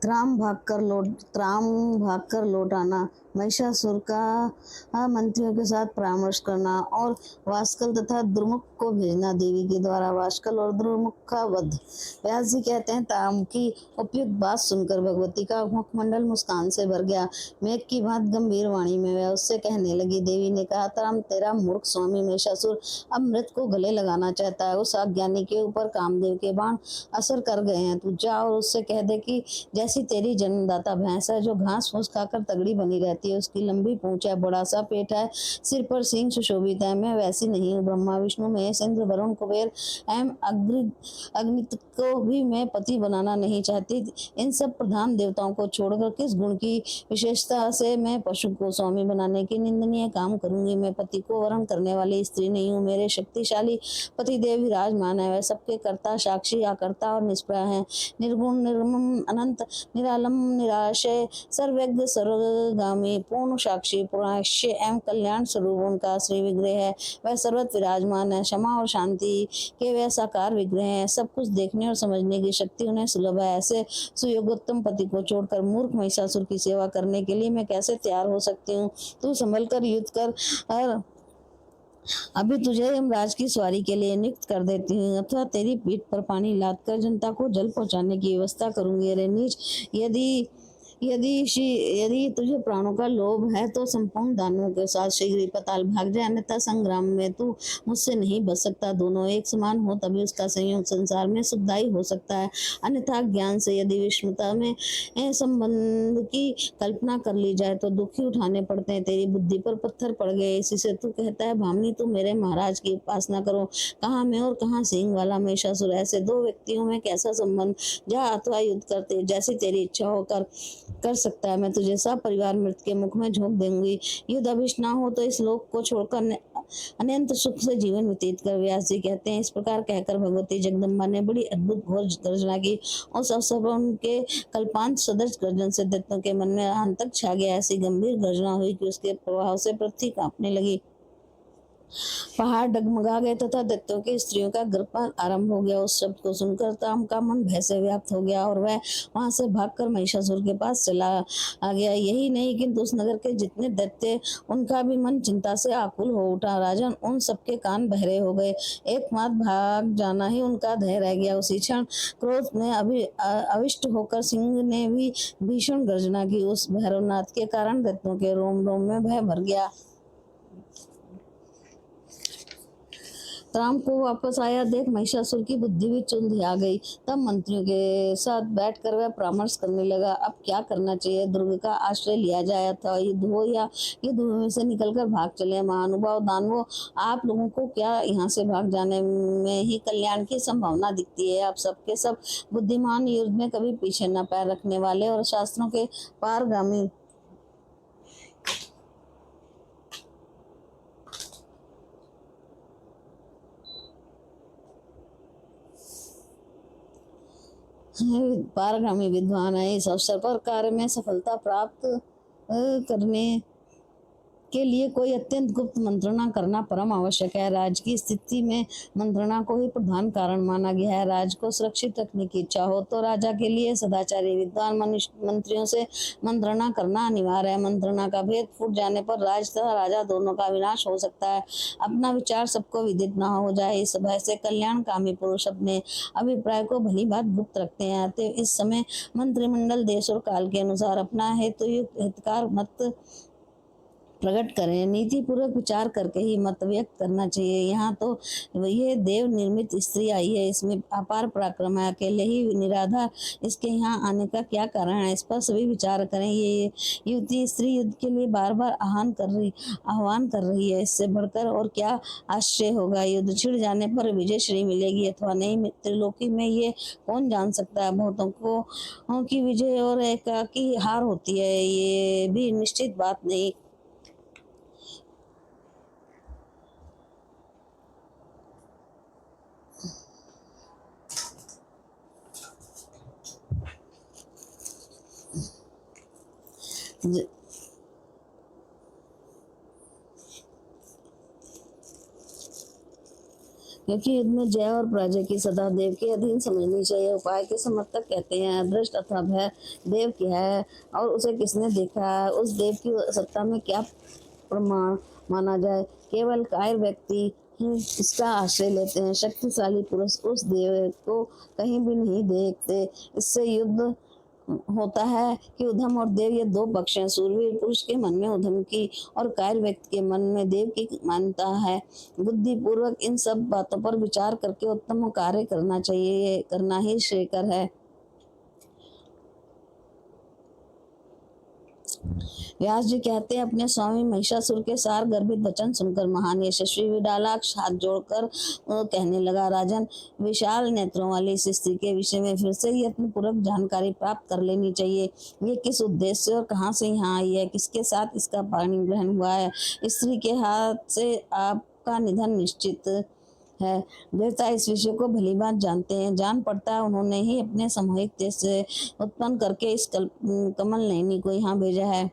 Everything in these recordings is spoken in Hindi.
त्राम भागकर लौट आना, महिषासुर का मंत्रियों के साथ परामर्श करना और वास्कल तथा द्रुमुख को भेजना, देवी के द्वारा वास्कल और द्रुमुख का वध। व्यास जी कहते हैं, ताम की उपयुक्त बात सुनकर भगवती का मुखमंडल मुस्कान से भर गया। मेघ की भांत गंभीर वाणी में वह उससे कहने लगी। देवी ने कहा, ताम, तेरा मूर्ख स्वामी महिषासुर अब मृत को गले लगाना चाहता है। उस अज्ञानी के ऊपर कामदेव के बाण असर कर गए हैं। तू जा और उससे कह दे कि जैसी तेरी जन्मदाता भैंस है जो घास फूस खाकर तगड़ी बनी रहती है, उसकी लंबी पूंछ है, बड़ा सा पेट है, सिर पर सींग सुशोभित है, मैं वैसी नहीं हूँ। ब्रह्मा, विष्णु, महेश, इंद्र, वरुण, कुबेर एवं अग्नि को भी मैं पति बनाना नहीं चाहती। इन सब प्रधान देवताओं को छोड़कर किस गुण की विशेषता से मैं पशु को स्वामी बनाने की निंदनीय काम करूंगी। मैं पति को वरण करने वाली स्त्री नहीं हूँ। मेरे शक्तिशाली पतिदेव विराजमान है। वह सबके कर्ता, साक्षी, आकर्ता और निष्प्रह है। निर्गुण, निर्मम, अनंत, निरालम, निराशय, सर्वज्ञ, सर्वगामी, पूर्ण साक्षी, पुराश्य एवं कल्याण स्वरूप उनका श्री विग्रह है। वह सर्वत्र विराजमान है। क्षमा और शांति के वह साकार विग्रह है। सब कुछ देखने और समझने की शक्ति उन्हें सुलभ है। ऐसे सुयोग्योत्तम पति को छोड़कर मूर्ख महिषासुर की सेवा करने के लिए मैं कैसे तैयार हो सकती हूँ। तू संभल कर युद्ध कर और अभी तुझे यमराज की सवारी के लिए नियुक्त कर देती हूँ, अथवा तेरी पीठ पर पानी लाद कर जनता को जल पहुंचाने की व्यवस्था करूंगी। अरे नीच, यदि यदि यदि तुझे प्राणों का लोभ है तो संपूर्ण दानवों के साथ शीघ्र ही पाताल भाग जाए, अन्यथा संग्राम में तू मुझसे नहीं बच सकता। दोनों एक समान हो तभी उसका संयोग संसार में सुखदायी हो सकता है, अन्यथा ज्ञान से यदि विषमता में संबंध की कल्पना कर ली जाए तो दुखी उठाने पड़ते हैं। तेरी बुद्धि पर पत्थर पड़ गए, इसी से तू कहता है, भामिनी तू मेरे महाराज की उपासना करो। कहाँ मैं और कहाँ सिंह वाला महिषासुर, ऐसे दो व्यक्तियों में कैसा संबंध। जा अथवा युद्ध करते जैसी तेरी इच्छा होकर कर सकता है। मैं तुझे सब परिवार मृत के मुख में झोंक दूंगी। युद्ध अभिष्ट ना हो तो इस लोक को छोड़कर अनंत सुख से जीवन व्यतीत कर। व्यास जी कहते हैं, इस प्रकार कहकर भगवती जगदम्बा ने बड़ी अद्भुत घोर गर्जना की। उस अवसर पर उनके कल्पांत सदृश गर्जन से दैत्यों के मन में आतंक छा गया। ऐसी गंभीर गर्जना हुई कि उसके प्रभाव से पृथ्वी कांपने लगी, पहाड़ डगमगा गए तथा दैत्यों की स्त्रियों का गर्भपात आरंभ हो गया। उस शब्द को सुनकर ताम का मन भय से व्याप्त हो गया और वह वहां से भागकर महिषासुर के पास चला आ गया। यही नहीं किंतु उस नगर के जितने दैत्य, उनका भी मन चिंता से आकुल हो उठा। राजन, उन सबके कान बहरे हो गए। एकमात्र भाग जाना ही उनका ध्येय रह गया। उसी क्षण क्रोध में अविष्ट होकर सिंह ने भी भीषण गर्जना की। उस भैरवनाथ के कारण दैत्यों के रोम रोम में भय भर गया। राम को वापस आया देख महिषासुर की बुद्धि भी चुंधिया गई। तब मंत्रियों के साथ बैठकर वह परामर्श करने लगा, अब क्या करना चाहिए। दुर्ग का आश्रय लिया जाया था, युद्ध हो या युद्ध भूमि से निकलकर भाग चले। महानुभाव दानवों, आप लोगों को क्या यहाँ से भाग जाने में ही कल्याण की संभावना दिखती है। आप सबके सब बुद्धिमान, युद्ध में कभी पीछे न पैर रखने वाले और शास्त्रों के पारगामी पारगामी विद्वान है। इस अवसर पर कार्य में सफलता प्राप्त करने के लिए कोई अत्यंत गुप्त मंत्रणा करना परम आवश्यक है। राज की स्थिति में मंत्रणा को ही प्रधान कारण माना गया है। राज को सुरक्षित रखने की इच्छा हो तो राजा के लिए सदाचारी विद्वान मंत्रियों से मंत्रणा करना अनिवार्य है। मंत्रणा का भेद फूट जाने पर राज तथा राजा दोनों का विनाश हो सकता है। अपना विचार सबको विदित न हो जाए, इस भय से कल्याणकामी पुरुष अपने अभिप्राय को भली बात गुप्त रखते हैं। अतः इस समय मंत्रिमंडल देश और काल के अनुसार अपना हेतुयुक्त हितकार मत प्रकट करें। नीति पूर्वक विचार करके ही मत व्यक्त करना चाहिए। यहाँ तो ये देव निर्मित स्त्री आई है, इसमें अपार पराक्रम है, अकेले ही निराधार इसके यहाँ आने का क्या कारण है, इस पर सभी विचार करें। ये युवती स्त्री युद्ध के लिए बार बार आह्वान कर रही है, इससे बढ़कर और क्या आश्चर्य होगा। युद्ध छिड़ जाने पर विजय श्री मिलेगी अथवा नहीं, त्रिलोकी में ये कौन जान सकता है। बहुतों को की विजय और एकाकी हार होती है, ये भी निश्चित बात नहीं। क्योंकि युद्ध में जय और पराजय की सदा देव के अधीन समझनी चाहिए। उपाय के समर्थक कहते हैं अदृष्ट अथवा भय देव क्या है और उसे किसने देखा है, उस देव की सत्ता में क्या प्रमाण माना जाए। केवल कायर व्यक्ति ही इसका आश्रय लेते हैं, शक्तिशाली पुरुष उस देव को कहीं भी नहीं देखते। इससे युद्ध होता है कि उधम और देव ये दो पक्ष हैं। सूरवीर पुरुष के मन में उधम की और कायर व्यक्ति के मन में देव की मान्यता है। बुद्धि पूर्वक इन सब बातों पर विचार करके उत्तम कार्य करना चाहिए, करना ही श्रेयकर है। व्यास जी कहते हैं अपने स्वामी महिषासुर के सार गर्भित वचन सुनकर महान यशस्वी विडालाक्ष हाथ जोड़कर कहने लगा, राजन, विशाल नेत्रों वाली इस स्त्री के विषय में फिर से यत्न पूर्वक जानकारी प्राप्त कर लेनी चाहिए। ये किस उद्देश्य और कहाँ से यहाँ आई है, किसके साथ इसका पाणी ग्रहण हुआ है। स्त्री के हाथ से आपका निधन निश्चित है। देवता इस विषय को भली बात जानते हैं। जान पड़ता है उन्होंने ही अपने सामूहिक तेज से उत्पन्न करके इस कमल नयनी को यहाँ भेजा है।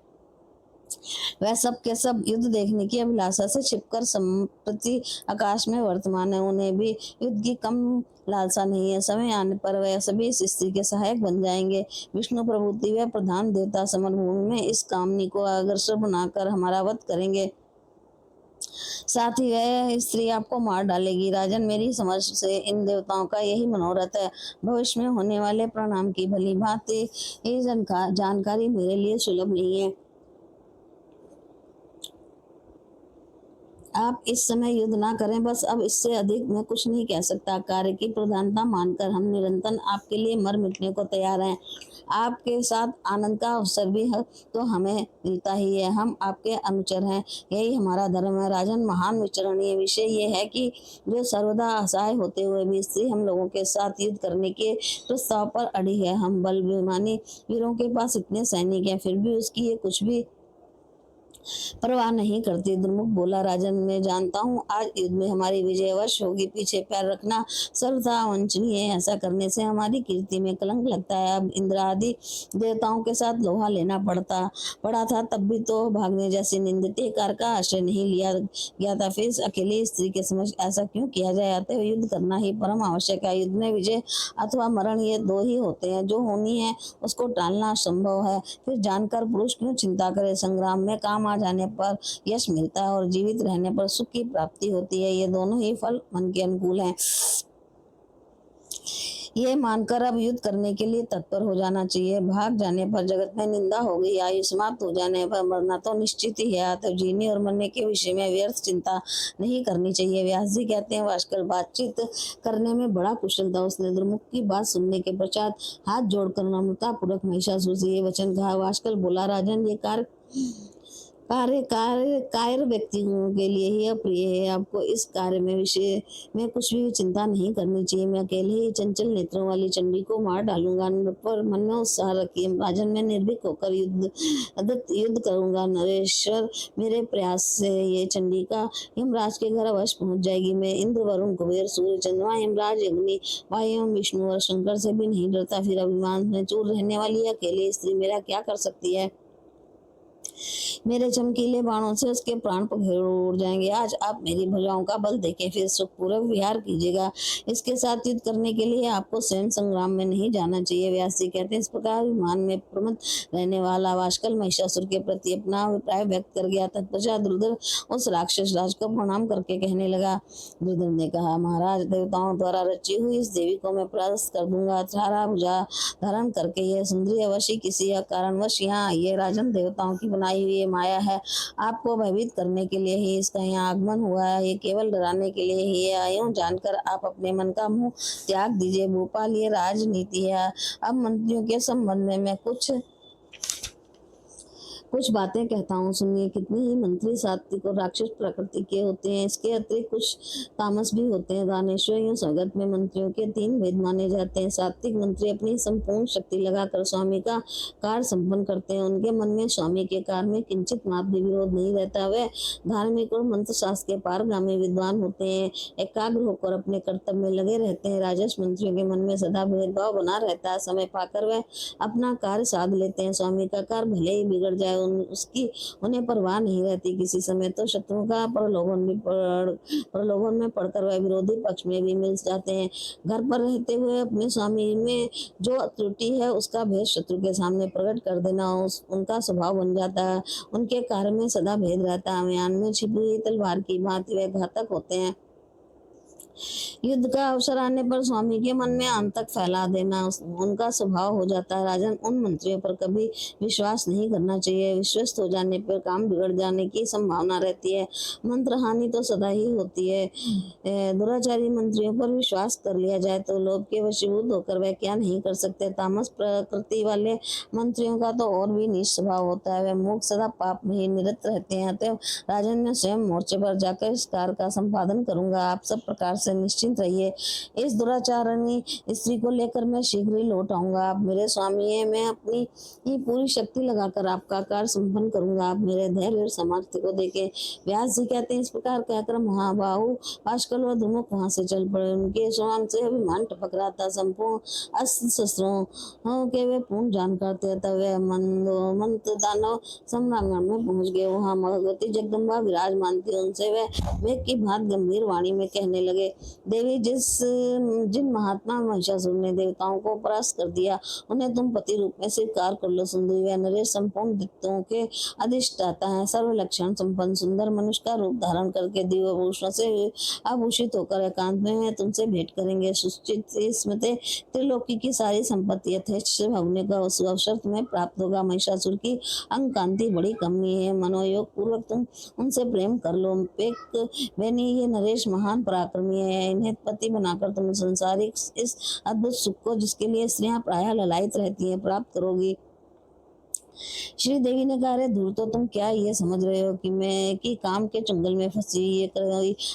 वह सब के सब युद्ध देखने की अभिलाषा से छिपकर संप्रति आकाश में वर्तमान है। उन्हें भी युद्ध की कम लालसा नहीं है। समय आने पर वह सभी इस स्त्री के सहायक बन जाएंगे। विष्णु प्रभुति व प्रधान देवता समरभूमि में इस कामनी को अग्रसर बनाकर हमारा वध करेंगे। साथ ही वह स्त्री आपको मार डालेगी। राजन, मेरी समझ से इन देवताओं का यही मनोरथ है। भविष्य में होने वाले परिणाम की भली भांति जानकारी मेरे लिए सुलभ नहीं है। आप इस समय युद्ध ना करें, बस अब इससे अधिक मैं कुछ नहीं कह सकता। कार्य की प्रधानता मानकर हम निरंतर आपके लिए मर मिटने को तैयार हैं। आपके साथ आनंद का अवसर भी है तो हमें मिलता ही है। हम आपके अनुचर हैं, यही हमारा धर्म है। राजन, महान विचरणीय विषय ये है कि जो सर्वदा असहाय होते हुए भी स्त्री हम लोगों के साथ युद्ध करने के प्रस्ताव पर अड़ी है। हम बल विमानी वीरों के पास इतने सैनिक हैं, फिर भी उसकी ये कुछ भी परवाह नहीं करती। दुर्मुख बोला, राजन, मैं जानता हूँ आज युद्ध में हमारी विजय अवश्य होगी। पीछे पैर रखना सर्वथा वांछनीय है। ऐसा करने से हमारी कीर्ति में कलंक लगता है। अब इंद्र आदि देवताओं के साथ लोहा लेना पड़ा था, तब भी तो भागने जैसे निंदित कार का आश्रय नहीं लिया गया था। फिर अकेली स्त्री के समझ ऐसा क्यों किया जाए। आते हुए युद्ध करना ही परम आवश्यक है। युद्ध में विजय अथवा मरण ये दो ही होते हैं। जो होनी है उसको टालना संभव है। फिर जानकर पुरुष क्यों चिंता करे। संग्राम में काम आ जाने पर यश मिलता है और जीवित रहने पर सुख की प्राप्ति होती है। ये दोनों ही फल मन के अनुकूल हैं। ये मानकर अब युद्ध करने के लिए तत्पर हो जाना चाहिए। भाग जाने पर जगत में निंदा होगी, आयु समाप्त हो जाने पर मरना तो निश्चित ही है। अतः जीने और मरने के विषय में व्यर्थ चिंता नहीं करनी चाहिए। व्यास जी कहते हैं, आजकल बातचीत करने में बड़ा कुशल था। उसने दुर्मुख की बात सुनने के पश्चात हाथ जोड़कर नम्रता पूर्वक महिषासुर से ये वचन कहा। आजकल बोला, राजन, ये कायर व्यक्तियों के लिए ही अप्रिय है। आपको इस कार्य में विषय में कुछ भी चिंता नहीं करनी चाहिए। मैं अकेले ही चंचल नेत्रों वाली चंडी को मार डालूंगा। पर मन में उत्साह रखिए, राजन, मैं निर्भीक होकर युद्ध करूंगा। नरेश्वर, मेरे प्रयास से ये चंडिका यमराज के घर अवश्य पहुंच जाएगी। मैं इंद्र, वरुण, कुबेर, सूर्य, चंद्रमा, यमराज, अग्नि, वायु, विष्णु और शंकर से भी नहीं डरता। फिर अभिमान में चूर रहने वाली अकेली स्त्री मेरा क्या कर सकती है। मेरे चमकीले बाणों से उसके प्राण उड़ जाएंगे। आज आप मेरी भुजाओं का बल देखें, फिर सुखपूर्वक विहार कीजिएगा। इसके साथ युद्ध करने के लिए आपको स्वयं संग्राम में नहीं जाना चाहिए। व्यास जी कहते हैं, इस प्रकार विमान में प्रमत्त रहने वाला वाष्कल महिषासुर के प्रति अपना अभिप्राय व्यक्त कर गया। तत्पश्चात दुर्धर उस राक्षस राज को प्रणाम करके कहने लगा। दुर्धर ने कहा, महाराज, देवताओं द्वारा रची हुई इस देवी को मैं परास्त कर दूंगा। 18 भुजा धारण करके यह सुंदरी अवश्य किसी कारणवश यहाँ आई है। राजन, देवताओं की बनाई हुई माया है। आपको भयभीत करने के लिए ही इसका यहाँ आगमन हुआ है। ये केवल डराने के लिए ही है। यूं जानकर आप अपने मन का मुंह त्याग दीजिए। भोपाल ये राजनीति है। अब मंत्रियों के संबंध में मैं कुछ बातें कहता हूँ, सुनिए। कितने ही मंत्री सात्विक और राक्षस प्रकृति के होते हैं। इसके अतिरिक्त कुछ तामस भी होते हैं। दानेश्वर यूं जगत में मंत्रियों के 3 भेद माने जाते हैं। सात्विक मंत्री अपनी संपूर्ण शक्ति लगाकर स्वामी का कार्य संपन्न करते हैं। उनके मन में स्वामी के कार्य में किंचित मात्र भी विरोध नहीं रहता। वे धार्मिक और मंत्र शास्त्र के पारगामी विद्वान होते हैं। एकाग्र होकर अपने कर्तव्य में लगे रहते हैं। राजस मंत्रियों के मन में सदा भेदभाव बना रहता है। समय पाकर वह अपना कार्य साध लेते हैं। स्वामी का कार्य भले ही बिगड़ जाए, उसकी उन्हें परवाह नहीं रहती। किसी समय तो शत्रु का प्रलोभन में पड़कर वह विरोधी पक्ष में भी मिल जाते हैं। घर पर रहते हुए अपने स्वामी में जो त्रुटि है उसका भेद शत्रु के सामने प्रकट कर देना उनका स्वभाव बन जाता है। उनके कार्य में सदा भेद रहता है। म्यान में छिपी हुई तलवार की भांति वे घातक होते हैं। युद्ध का अवसर आने पर स्वामी के मन में आतंक फैला देना उनका स्वभाव हो जाता है। राजन, उन मंत्रियों पर कभी विश्वास नहीं करना चाहिए। विश्वस्त हो जाने पर काम बिगड़ जाने की संभावना रहती है। मंत्र हानि तो सदा ही होती है। दुराचारी मंत्रियों पर विश्वास कर लिया जाए तो लोभ के वशीभूत होकर वह क्या नहीं कर सकते। तामस प्रकृति वाले मंत्रियों का तो और भी नीच स्वभाव होता है। वह मूर्ख सदा पाप में ही निरत रहते हैं। अतः राजन, मैं स्वयं मोर्चे पर जाकर इस कार्य का संपादन करूंगा। आप सब प्रकार से निश्चिंत रहिए। इस दुराचारणी स्त्री को लेकर मैं शीघ्र ही लौट आऊंगा। आप मेरे स्वामी हैं, मैं अपनी पूरी शक्ति लगाकर आपका कार्य संपन्न करूंगा। आप मेरे धैर्य और सामर्थ्य को देखें। व्यास जी कहते हैं, इस प्रकार कहकर महाबाहु वाष्कल व द्रुमुक वहां से चल पड़े। उनके स्वाम से अभिमान टपक रहा था। संपूर्ण अस्त्र शस्त्रों के वे पूर्ण जानकार थे। तब वे मंत दानव सम्रांगण में पहुंच गए। वहां भगवती जगदम्बा विराजमान थी। उनसे वे मेघ की भांति गंभीर वाणी में कहने लगे, देवी, जिन महात्मा महिषासुर ने देवताओं को परास्त कर दिया उन्हें तुम पति रूप में स्वीकार कर लो। सुंदरी, व नरेश संपूर्ण दिक्तों के अधिष्ठाता है। सर्व लक्षण संपन्न सुंदर मनुष्य का रूप धारण करके दिव्य भूषण से आभूषित होकर एकांत में तुमसे भेंट करेंगे। सुचित स्मृति त्रिलोकी की सारी संपत्ति यथेष्ट भोगने का अवसर तुम्हें प्राप्त होगा। महिषासुर की अंग कांति बड़ी कमी है। मनोयोग पूर्वक तुम उनसे प्रेम कर लो। बेनी, ये नरेश महान पराक्रमी है। इन्हें पति बनाकर तुम संसारिक इस अद्भुत सुख को, जिसके लिए स्त्रियां प्रायः ललायित रहती हैं, प्राप्त करोगी। श्री देवी ने कहा, अरे धूर्त, तो तुम क्या ये समझ रहे हो कि काम के चंगल में फंसी ये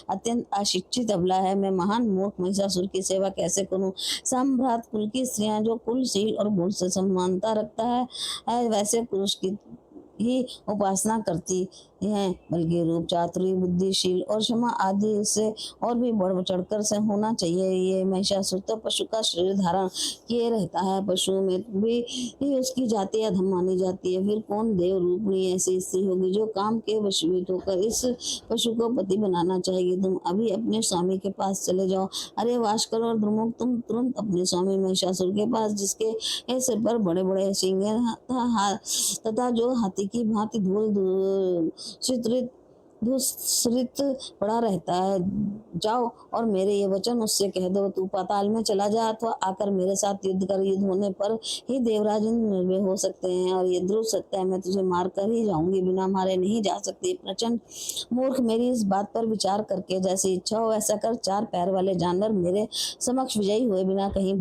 अत्यंत अशिक्षित अबला है। मैं महान मूर्ख महिषासुर की सेवा कैसे करूं। सम्भ्रात कुल की स्त्रियां जो कुलशील और गुण से समानता रखता है वैसे पुरुष की ही उपासना करती हैं, बल्कि रूप, चातुर्य, बुद्धिशील और क्षमा आदि से और भी बढ़ चढ़कर से होना चाहिए। ये महिषासुर तो पशु का शरीर धारण किए रहता है। पशु में भी उसकी जाति अधम मानी जाती है। फिर कौन देव रूपणी ऐसी स्त्री होगी जो काम के वशीभूत होकर इस पशु को पति बनाना चाहेगी। तुम अभी अपने स्वामी के पास चले जाओ। अरे वाष्कल और द्रुमुक, तुम तुरंत अपने स्वामी महिषासुर के पास, जिसके सिर पर बड़े बड़े सींग तथा जो हाथी की भांति धूसरित पड़ा रहता है, जाओ और मेरे ये वचन उससे कह दो, तू पाताल में चला जा अथवा आकर मेरे साथ युद्ध कर। युद्ध होने पर ही देवराज निर्भय हो सकते हैं और ये ध्रुव सत्य है, मैं तुझे मार कर ही जाऊंगी, बिना मारे नहीं जा सकती। प्रचंड मूर्ख, मेरी इस बात पर विचार करके जैसी इच्छा हो वैसा कर। चार पैर वाले जानवर मेरे समक्ष विजयी हुए बिना कहीं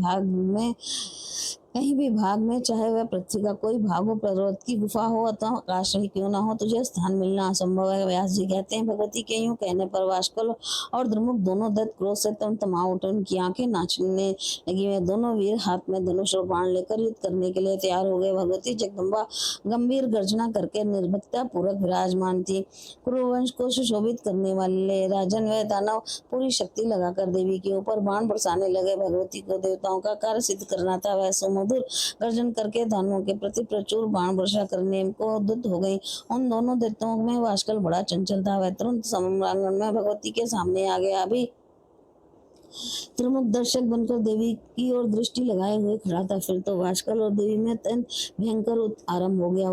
भी भाग में, चाहे वह पृथ्वी का कोई भाग हो, पर्वत की गुफा हो अथवा आकाश ही क्यों ना हो, तुझे स्थान मिलना असंभव है। व्यास जी कहते हैं, भगवती के यूं कहने पर वाष्कल और द्रुमुक दोनों दत्त क्रोध से तमा उठे। उनकी आंखें नाचने लगी। वे दोनों वीर हाथ में धनुष और बाण लेकर युद्ध करने के लिए तैयार हो गए। भगवती जगदम्बा गंभीर गर्जना करके निर्भीकता पूर्वक विराजमान थी। कुरुवंश को सुशोभित करने वाले राजन व दानव पूरी शक्ति लगाकर देवी के ऊपर बाण बरसाने लगे। भगवती को देवताओं का कार्य सिद्ध करना था। वह सुमधुर गर्जन करके दानवों के प्रति प्रचुर बाण वर्षा करने को उद्युक्त हो गई। उन दोनों दैत्यों में वाष्कल बड़ा चंचल था। वह तुरंत सम्रांगण में भगवती के सामने आ गया। अभी त्रिमुख दर्शक बनकर देवी की ओर दृष्टि लगाए हुए खड़ा था। फिर तो वाष्कल और देवी में अत्यंत भयंकर आरंभ हो गया।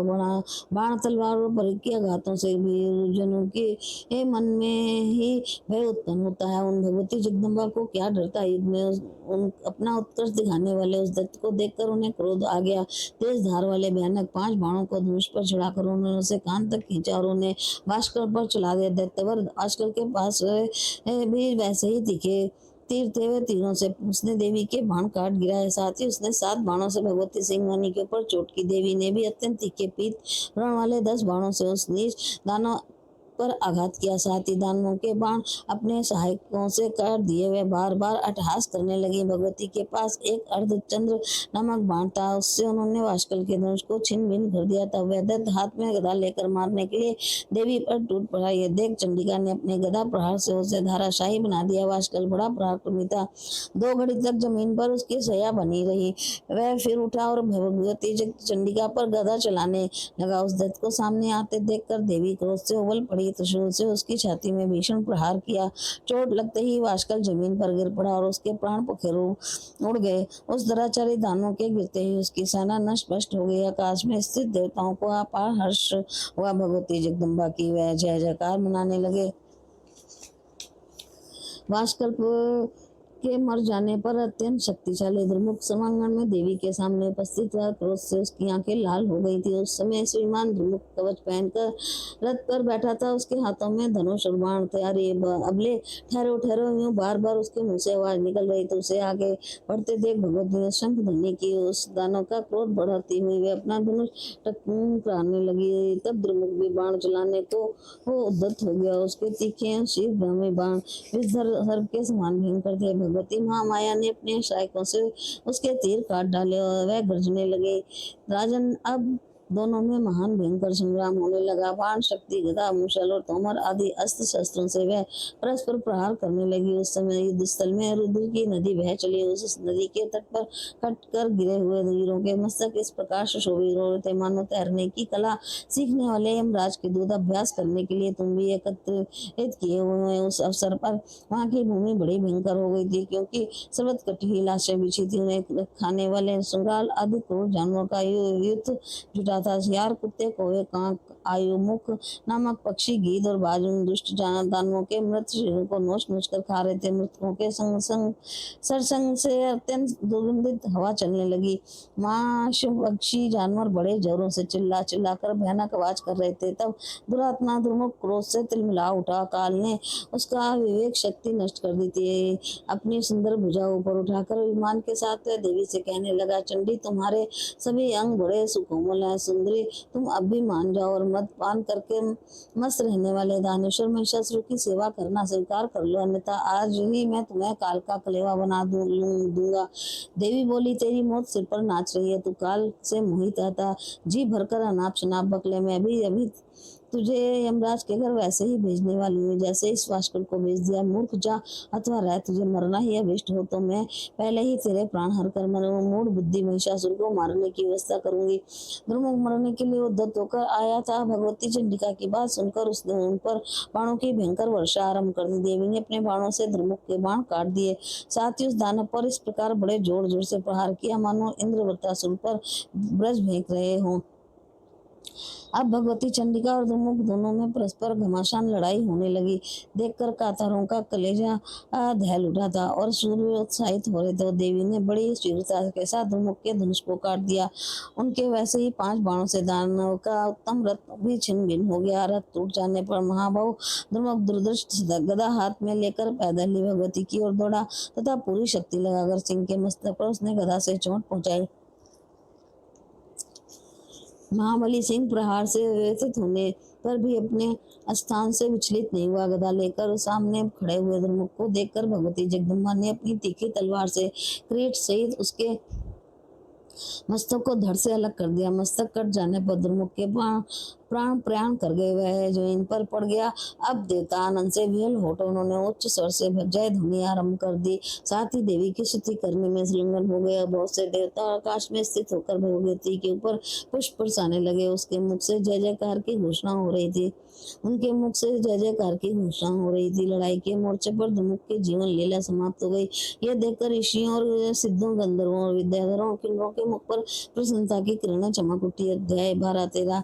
बाण, तलवार और परिघ के आघातों से भी जनों के मन में ही भय उत्पन्न होता है। उन भगवती जगदम्बा को क्या डरता। युद्ध में अपना उत्कर्ष दिखाने वाले उस दत्त को देखकर उन्हें क्रोध आ गया। तेज धार वाले भयानक 5 बाणों को धनुष पर चढ़ाकर उन्होंने उसे कान तक खींचा और उन्हें वाष्कल पर चला दिया। दैत्यवर वाष्कल के पास भी वैसे ही तीखे तीर थे। हुए तीरों से उसने देवी के बाण काट गिराए। साथ ही उसने 7 बाणों से भगवती सिंहवानी के ऊपर चोट की। देवी ने भी अत्यंत तीखे पीत व्रण वाले 10 बाणों से उस नीच दानव पर आघात किया। साथ ही दानवों के बाण अपने सहायकों से काट दिए। वे बार बार अट्टहास करने लगी। भगवती के पास एक अर्धचंद्र नामक बाण था, उससे उन्होंने वाष्कल के धनुष को छिन्न भिन्न कर दिया था। वह दैत्य हाथ में गदा लेकर मारने के लिए देवी पर टूट पड़ा। यह देख चंडिका ने अपने गदा प्रहार से उसे धाराशाही बना दिया। वाष्कल बड़ा पराक्रमी था। 2 घड़ी तक जमीन पर उसकी सया बनी रही। वह फिर उठा और भगवती चंडिका पर गदा चलाने लगा। उस दैत्य को सामने आते देखकर देवी क्रोध से उबल पड़ी। त्रिशूल से उसकी छाती में भीषण प्रहार किया। चोट लगते ही वाष्कल जमीन पर गिर पड़ा और उसके प्राण पखेरु उड़ गए। उस दुराचारी दानव के गिरते ही उसकी सेना नष्ट भ्रष्ट हो गई। आकाश में स्थित देवताओं को अपार हर्ष हुआ। भगवती जगदम्बा की वह जय जयकार मनाने लगे। वाष्कल के मर जाने पर अत्यंत शक्तिशाली दुर्मुख समांगण में देवी के सामने उपस्थित हुआ। क्रोध से उसकी आंखें लाल हो गई थी। उस समय श्रीमान दुर्मुख कवच पहनकर रथ पर बैठा था। उसके हाथों में धनुष और बाण थे। अरे अबले, ठहरो ठहरो, यूं बार बार उसके मुंह से आवाज निकल रही। तो उसे आगे बढ़ते देख भगवती ने शंख ध्वनि की। उस दानव का क्रोध बढ़ती हुई वे अपना धनुष टकराने लगी। तब दुर्मुख भी बाण चलाने को वो उद्यत हो गया। उसके तीखे शीघ्रगामी बाण सर्प के समान भयंकर थे। भगवती महामाया ने अपने सहायकों से उसके तीर काट डाले और वह गर्जने लगे। राजन, अब दोनों में महान भयंकर संग्राम होने लगा। बाण, शक्ति, गदा, मुशल और तोमर आदि अस्त्र शस्त्रों से वह परस्पर प्रहार करने लगी। उस समय युद्ध स्थल में रुद्र की नदी बह चली। उस नदी के तट पर कट कर गिरे हुए वीरों के मस्तक इस प्रकार सुशोभित हो रहे थे मानो तैरने की कला सीखने वाले यमराज के दूत अभ्यास करने के लिए तुम भी एकत्रित किए हुए। उस अवसर पर वहां की भूमि बड़ी भयंकर हो गई थी, क्योंकि सर्वत कटी लाशें बिछी थी। उन्हें खाने वाले सुराल आदि क्रूर जानवरों का युद्ध जुटा था। सियार, कुत्ते, कौवे, काक, आयुमुख नामक पक्षी, गीद और बाज उन दुष्ट दानवों के मृत शरीरों को नोच नोच कर खा रहे थे। मृतकों के संग संग सरसंग से अत्यंत दुर्गंधित हवा चलने लगी। मांस पक्षी जानवर बड़े जोरों से चिल्ला चिल्ला कर भयानक आवाज कर रहे थे। तब दुरात्मा दुर्मुख क्रोध से तिलमिला उठा। काल ने उसका विवेक शक्ति नष्ट कर दी थी। अपनी सुंदर भुजा ऊपर उठाकर विमान के साथ देवी से कहने लगा, चंडी, तुम्हारे सभी अंग बड़े सुकोमल हैं। सुंदरी, तुम अब भी मान जाओ और मद पान करके मस्त रहने वाले दानेश्वर महिषासुर की सेवा करना स्वीकार कर लो, अन्यथा आज ही मैं तुम्हें काल का कलेवा बना दूंगा। देवी बोली, तेरी मौत सिर पर नाच रही है। तू काल से मोहित आता जी भरकर अनाप शनाप बकले में अभी अभी तुझे यमराज के घर वैसे ही भेजने वाली हूँ जैसे इस वाष्कल को भेज दिया। मूर्ख, जा अथवा रह। तुझे मरना ही अभिष्ट हो तो मैं पहले ही तेरे प्राण हर कर मूढ़ बुद्धि महिषासुर को मारने की व्यवस्था करूंगी। दुर्मुख मरने के लिए उद्यत होकर आया था। भगवती चंडिका की बात सुनकर उसने उन पर बाणों की भयंकर वर्षा आरंभ कर दी। देवी ने अपने बाणों से दुर्मुख के बाण काट दिए। साथ ही उस दानव पर इस प्रकार बड़े जोर जोर से प्रहार किया मानो इंद्रवृत्तासुर पर ब्रज फेंक रहे हों। अब भगवती चंडिका और दुर्मुख दोनों में परस्पर घमासान लड़ाई होने लगी। देखकर कातारों का कलेजा दहल उठा था और सूर्य उत्साहित हो रहे थे। देवी ने बड़ी शीघ्रता के साथ दुर्मुख के धनुष को काट दिया। उनके वैसे ही 5 बाणों से दानव का उत्तम रथ भी छिन्न भिन्न हो गया। रथ टूट जाने पर महाबाहु दुर्मुख दुर्दृष्ट गदा हाथ में लेकर पैदल ही भगवती की ओर दौड़ा तथा पूरी शक्ति लगाकर सिंह के मस्तक पर उसने गदा से चोट पहुंचाई। महाबली सिंह प्रहार से व्यथित होने पर भी अपने स्थान से विचलित नहीं हुआ। गदा लेकर सामने खड़े हुए दुर्मुख को देखकर भगवती जगदम्बा ने अपनी तीखी तलवार से क्रीट सहित उसके मस्तक को धड़ से अलग कर दिया। मस्तक कट जाने पर दुर्मुख के प्राण प्रयाण कर गए। वह जो इन पर पड़ गया। अब देवता आनंद से विहल हो तो उन्होंने उच्च स्वर से जय ध्वनि आरंभ कर दी। साथ ही देवी की स्तुति करने में संलग्न हो गया। बहुत से देवता आकाश में स्थित होकर भगवती के ऊपर पुष्प बरसाने लगे। उसके मुख से जय जयकार की घोषणा हो रही थी। उनके मुख से जय जयकार की घोषणा हो रही थी। लड़ाई के मोर्चे पर दुर्मुख की जीवन लीला समाप्त हो गई। यह देखकर ऋषियों और सिद्धों, गंधर्वों और विद्याधरों किन्नरों के मुख पर प्रसन्नता की किरणें चमक उठी। अध्याय 12-13।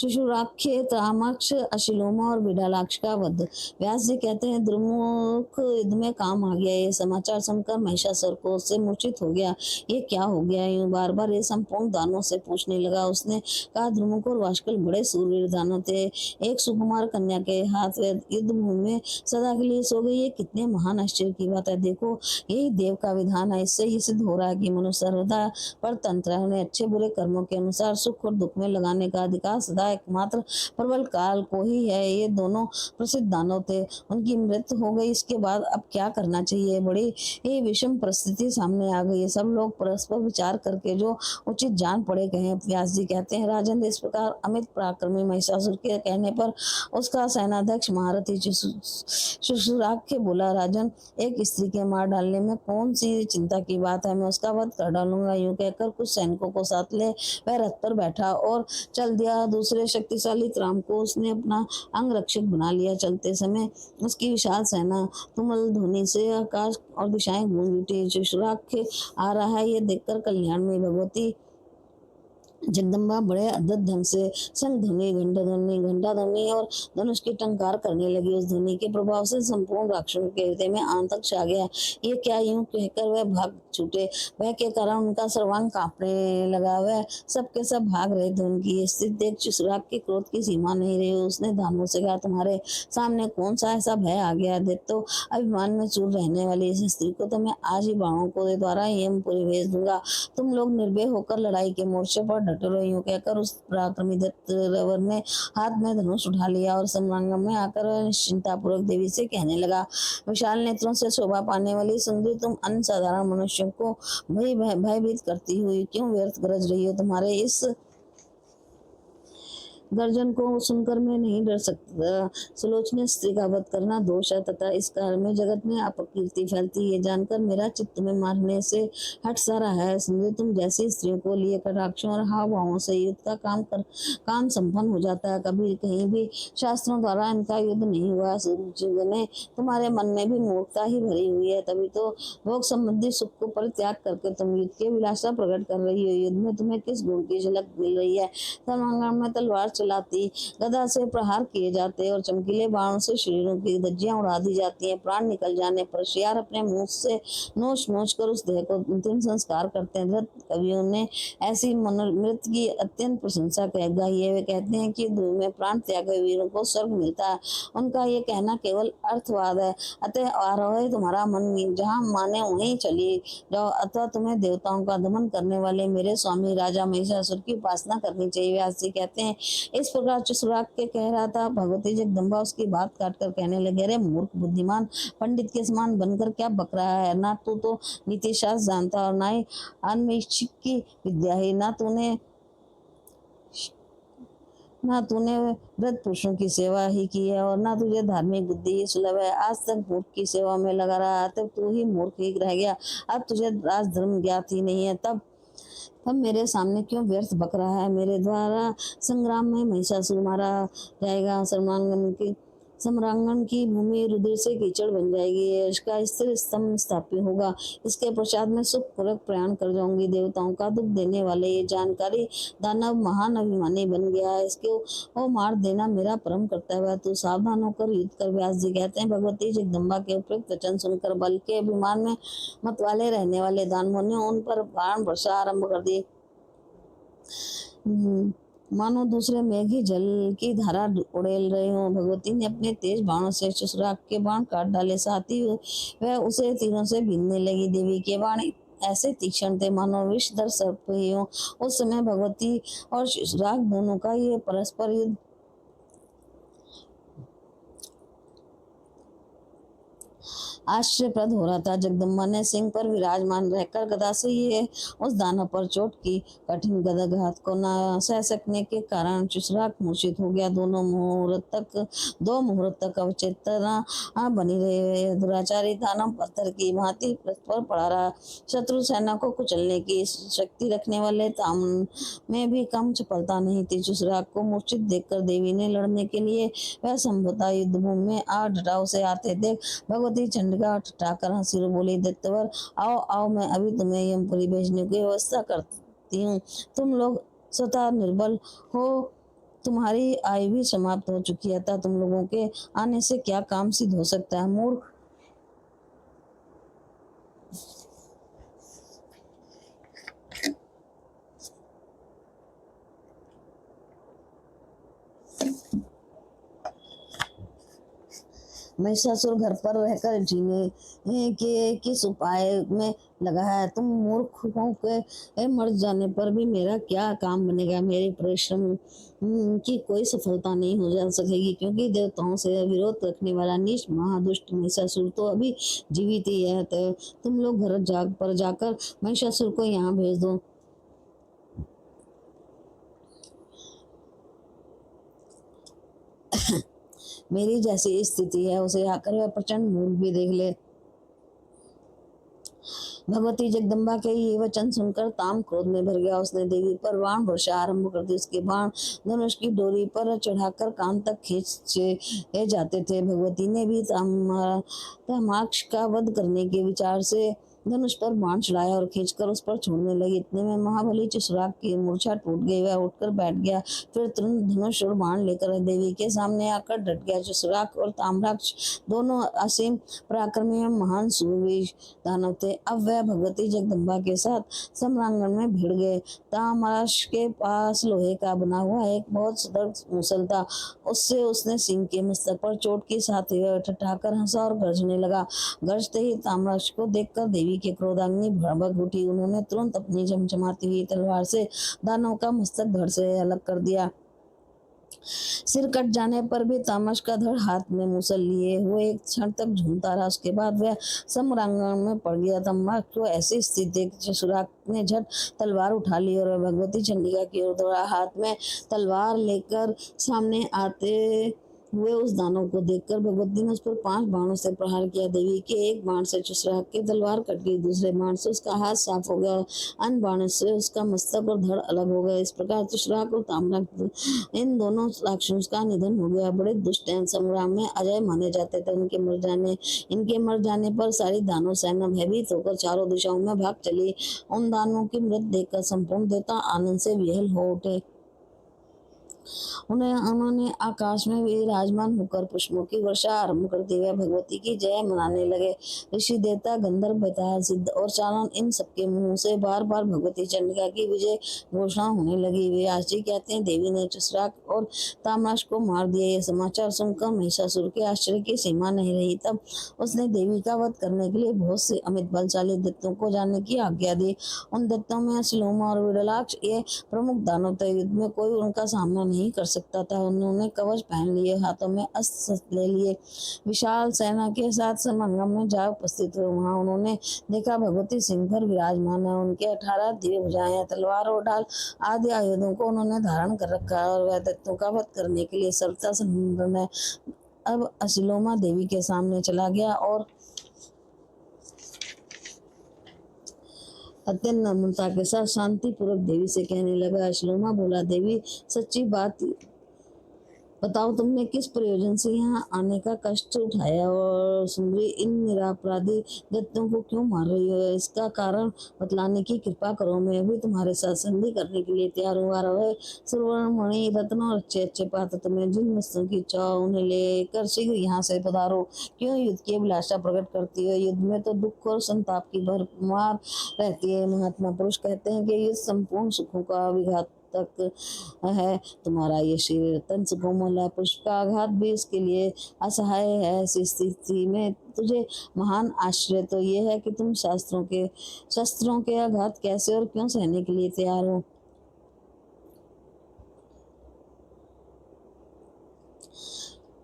शिशुराख्य, त्रामाक्ष, अशिलोमा और विडालाक्ष का वध। व्यास जी कहते हैं, द्रुमुख युद्ध में काम आ गया। ये समाचार सुनकर महिषासुर को उससे मूर्छित हो गया। ये क्या हो गया? यूं बार बार ये संपूर्ण दानों से पूछने लगा। उसने कहा, द्रुमुख और वाष्कल बड़े सूरवीर दानव थे। एक सुकुमार कन्या के हाथ वे युद्ध भूमि में सदा के लिए सो गई। ये कितने महान आश्चर्य की बात है। देखो, यही देव का विधान है। इससे ये सिद्ध हो रहा है कि मनुष्य सर्वदा परतंत्र है। उन्हें अच्छे बुरे कर्मों के अनुसार सुख और दुख में लगाने का अधिकार सदा एकमात्र प्रबल काल को ही है। ये दोनों प्रसिद्ध दानव थे, उनकी मृत्यु हो गई। इसके बाद अब क्या करना चाहिए? बड़ी ये विषम परिस्थिति सामने आ गई है। सब लोग परस्पर विचार करके जो उचित जान पड़े कहें। व्यास जी कहते हैं, राजन, इस प्रकार अमित पराक्रमी महिषासुर के कहने पर उसका सेनाध्यक्ष महारथी शिशुराख्य बोला, राजन, एक स्त्री के मार डालने में कौन सी चिंता की बात है? मैं उसका वध कर डालूंगा। यूं कहकर कुछ सैनिकों को साथ ले वह रथ पर बैठा और चल दिया। दूसरे शक्तिशाली त्राम को उसने अपना अंग रक्षक बना लिया। चलते समय उसकी विशाल सेना तुमुल ध्वनि से आकाश और दिशाएं गूंज उठी। शिशुराख्य आ रहा है, ये देखकर कल्याण में भगवती जगदम्बा बड़े अद्भुत ढंग से संग ध्वनि, घंटा ध्वनि और धनुष की टंकार करने लगी। उस ध्वनि के प्रभाव से संपूर्ण राक्षसों के हृदय में आतंक छा गया। ये क्या? यूं कहकर वह भाग छूटे। वह के कारण उनका सर्वांग कांपने लगा। वह सब के सब भाग रहे थे। उनकी स्थिति देख चिसराग के क्रोध की सीमा नहीं रही। उसने दानवों से कहा, तुम्हारे सामने कौन सा ऐसा भय आ गया? देख तो अभिमान में चूर रहने वाली इस स्त्री को तो मैं आज ही बाणों को द्वारा यमपुरी भेज दूंगा। तुम लोग निर्भय होकर लड़ाई के मोर्चे पर डटे रहो। यूं कहकर उस पराक्रमी दत्तवर ने हाथ में धनुष उठा लिया और संग्राम में आकर निश्चिंतापूर्वक देवी से कहने लगा, विशाल नेत्रों से शोभा पाने वाली सुंदरी, तुम अन्य साधारण मनुष्यों को भयभीत करती हुई क्यों व्यर्थ गरज रही हो? तुम्हारे इस गर्जन को सुनकर मैं नहीं डर सकता। सुलोचना स्त्री का वध करना दोष है तथा इस कार्य में जगत में अपकीर्ति फैलती है। जानकर मेरा चित्त में मारने से हट सा रहा है। सुंदर, तुम जैसी स्त्रियों को लिए कटाक्षों और हाव भावों से युद्ध का काम संपन्न हो जाता है। कभी कहीं भी शास्त्रों द्वारा इनका युद्ध नहीं हुआ। ने तुम्हारे मन में भी मूर्खता ही भरी हुई है। तभी तो भोग संबंधी सुख को परित्याग करके तुम युद्ध के विलासा प्रकट कर रही हो। युद्ध में तुम्हें किस गुण की झलक मिल रही है? सर्वांगण में तलवार चलाती, गदा से प्रहार किए जाते और चमकीले बाणों से शरीरों की धज्जियां उड़ा दी जाती हैं। प्राण निकल जाने पर शियार अपने मुंह से नोच नोच कर उस देह को अंतिम संस्कार करते हैं। धृत कवियों ने ऐसी मृत्यु की अत्यंत प्रशंसा गाई है। वे कहते हैं कि युद्ध में प्राण त्याग वीरों को स्वर्ग मिलता है। उनका ये कहना केवल अर्थवाद है। अतः आरोह तुम्हारा मन जहाँ माने वहीं चली जाओ, अथवा तुम्हें देवताओं का दमन करने वाले मेरे स्वामी राजा महिषासुर की उपासना करनी चाहिए। व्यास जी कहते हैं, इस प्रकार चिसुराग के कह रहा था। भगवती जगदम्बा उसकी बात काट कर कहने लगे, अरे मूर्ख, बुद्धिमान पंडित के समान बनकर क्या बक रहा है? ना तू तो नीति शास्त्र जानता और ना ही अन्वेषिक की विद्या ही। ना तूने व्रत पुरुषों की सेवा ही की है और ना तुझे धार्मिक बुद्धि ही सुलभ है। आज तक मूर्ख की सेवा में लगा रहा, तब तू ही मूर्ख ही रह गया। अब तुझे राजधर्म ज्ञात ही नहीं है, तब मेरे सामने क्यों व्यर्थ बक रहा है? मेरे द्वारा संग्राम में महिषासुर मारा जाएगा। सम्रांगण की भूमि रुधिर से कीचड़ बन जाएगी। इसका स्थिर स्तंभ स्थापित होगा। इसके पश्चात में सुखपूर्वक प्रयाण कर जाऊंगी। देवताओं का दुख देने वाले ये जानकारी दानव महान अभिमानी बन गया है। इसको वो मार देना मेरा परम कर्तव्य है। तू सावधान होकर युद्ध कर। व्यास जी कहते हैं, भगवती जगदम्बा के उपयुक्त वचन सुनकर बल के अभिमान में मतवाले रहने वाले दानवों ने उन पर बाण वर्षा आरंभ कर दी। मानो दूसरे मेघ ही जल की धारा उड़ेल रहे हो। भगवती ने अपने तेज बाणों से चिसुराग के बाण काट डाले। साथ ही वह उसे तीरों से बीनने लगी। देवी के बाण ऐसे तीक्ष्ण थे मानो विषधर सर्प ही हो। उस समय भगवती और चिसुराग दोनों का ये परस्पर युद्ध आश्चर्यप्रद हो रहा था। जगदम्बा ने सिंह पर विराजमान रहकर गदा से ये उस दानव पर चोट की। कठिन गदाघात को न सह सकने के कारण चिसराग मूर्छित हो गया। दो मुहूर्त तक अवचेतना बनी रहे। दुराचारी दानव पत्थर की भांति पर पड़ा रहा। शत्रु सेना को कुचलने की शक्ति रखने वाले ताम में भी कम चपलता नहीं थी। चिसराग को मूर्छित देखकर देवी ने लड़ने के लिए वह संभवतः युद्ध भूमि में आ डटाव से आते देख भगवती चंडिका ठठाकर हंसी बोली, दत्तवर, आओ आओ, मैं अभी तुम्हें यमपुरी भेजने की व्यवस्था करती हूँ। तुम लोग स्वतः निर्बल हो तुम्हारी आयु भी समाप्त हो चुकी है, अतः तुम लोगों के आने से क्या काम सिद्ध हो सकता है मूर्ख। महिषासुर घर पर रहकर जीने के किस उपाय में लगा है। तुम मूर्खों के मर जाने पर भी मेरा क्या काम बनेगा। मेरे परिश्रम की कोई सफलता नहीं हो जा सकेगी, क्योंकि देवताओं से विरोध रखने वाला नीच महादुष्ट महिषासुर तो अभी जीवित ही है। तो तुम लोग घर जाकर महिषासुर को यहाँ भेज दो। मेरी जैसी स्थिति है उसे आकर वह प्रचंड मूर्ख भी देख ले। भगवती जगदम्बा के ये वचन सुनकर ताम क्रोध में भर गया। उसने देवी पर बाण वर्षा आरंभ कर दी। उसके बाण धनुष की डोरी पर चढ़ाकर कान तक खींचे जाते थे। भगवती ने भी तामाक्ष का वध करने के विचार से धनुष पर बाण चढ़ाया और खींचकर उस पर छोड़ने लगी। इतने में महाबली चुसराक की मूर्छा टूट गई। वह उठकर बैठ गया, फिर तुरंत धनुष और बाण लेकर देवी के सामने आकर डट गया। चुसराक और ताम्राक्ष दोनों असीम पराक्रमी में महान सूरवीर दानव थे। अब वह भगवती जगदम्बा के साथ सम्रांगण में भिड़ गए। ताम्राक्ष के पास लोहे का बना हुआ एक बहुत सुदृढ़ मूसल था। उससे उसने सिंह के मस्तक पर चोट के साथ ही वह ठठाकर हंसा और गरजने लगा। गरजते ही ताम्राक्ष को देखकर देवी के क्रोधाग्नि भड़क उठी। उन्होंने तुरंत अपनी चमचमाती हुई तलवार से दानव का मस्तक धड़ से अलग कर दिया। सिर कट जाने पर भी तामस का धड़ हाथ में मूसल लिए हुए एक क्षण तक झूमता रहा। उसके बाद वह सम्रांगण में पड़ गया। ताम्राक्ष को ऐसी स्थिति देख चुसराक ने झट तलवार उठा ली और भगवती चंडिका की ओर दौड़ा। हाथ में तलवार लेकर सामने आते हुए उस दानव को देखकर भगवती ने उस पर 5 बाणों से प्रहार किया। देवी के एक बाण से चुसराक की तलवार कट गई, दूसरे बाण से उसका हाथ साफ हो गया, अन्य बाण से उसका मस्तक और धड़ अलग हो गए। इस प्रकार चुसराक और ताम्राक्ष इन दोनों राक्षसों का निधन हो गया। बड़े दुष्ट संग्राम में अजय माने जाते थे। इनके मर जाने पर सारी दानव सेना भयभीत होकर चारों दिशाओं में भाग चली। उन दानवों की मृत देखकर संपूर्ण देवता आनंद से विह्वल हो उठे। उन्होंने आकाश में विराजमान होकर पुष्पों की वर्षा आरंभ कर दी। वह भगवती की जय मनाने लगे। ऋषि देवता गंधर्व बेताल सिद्ध और चारण इन सबके मुंह से बार बार भगवती चंडिका की विजय घोषणा होने लगी। व्यास जी कहते हैं, देवी ने चुसराक और ताम्राक्ष को मार दिया। यह समाचार सुनकर महिषासुर के आश्चर्य की सीमा नहीं रही। तब उसने देवी का वध करने के लिए बहुत से अमित बलशाली दैत्यों को जाने की आज्ञा दी। उन दैत्यों में श्लोमा और विड़लाक्ष ये प्रमुख दानव थे। युद्ध में कोई उनका सामना नहीं कर सकता था। उन्होंने कवच पहन लिए, हाथों में अस्त्र ले लिए, विशाल सेना के साथ समागम में जा उपस्थित हुए। वहां उन्होंने देखा भगवती सिंह पर विराजमान है। उनके 18 दिव्य भुजाएं हैं। तलवार और ढाल आदि आयुधों को उन्होंने धारण कर रखा है और वह दैत्यों का वध करने के लिए सर्वथा संपन्न है। अब असिलोमा देवी के सामने चला गया और अत्यंत नम्रता के साथ शांति पूर्वक देवी से कहने लगा। अश्लोमा बोला, देवी सच्ची बात बताओ, तुमने किस प्रयोजन से यहाँ आने का कष्ट उठाया और सुंदरी इन निरापराधी दैत्यों को क्यों मार रही हो? इसका कारण बतलाने की कृपा करो। मैं भी तुम्हारे साथ संधि करने के लिए तैयार हूँ। रहे सुवर्ण मणि रत्न और अच्छे अच्छे पात्र, तुम्हें जिन वस्तुओं की इच्छा हो उन्हें लेकर शीघ्र यहाँ से पधारो। क्यों युद्ध की अभिलाषा प्रकट करती है? युद्ध में तो दुख और संताप की भरमार रहती है। महात्मा पुरुष कहते हैं कि युद्ध संपूर्ण सुखों का विघात तक है। तुम्हारा ये शरीर अत्यंत कोमल है, पुष्प का आघात भी इसके लिए असहाय है। ऐसी स्थिति में तुझे महान आश्चर्य तो ये है कि तुम शस्त्रों के आघात कैसे और क्यों सहने के लिए तैयार हो।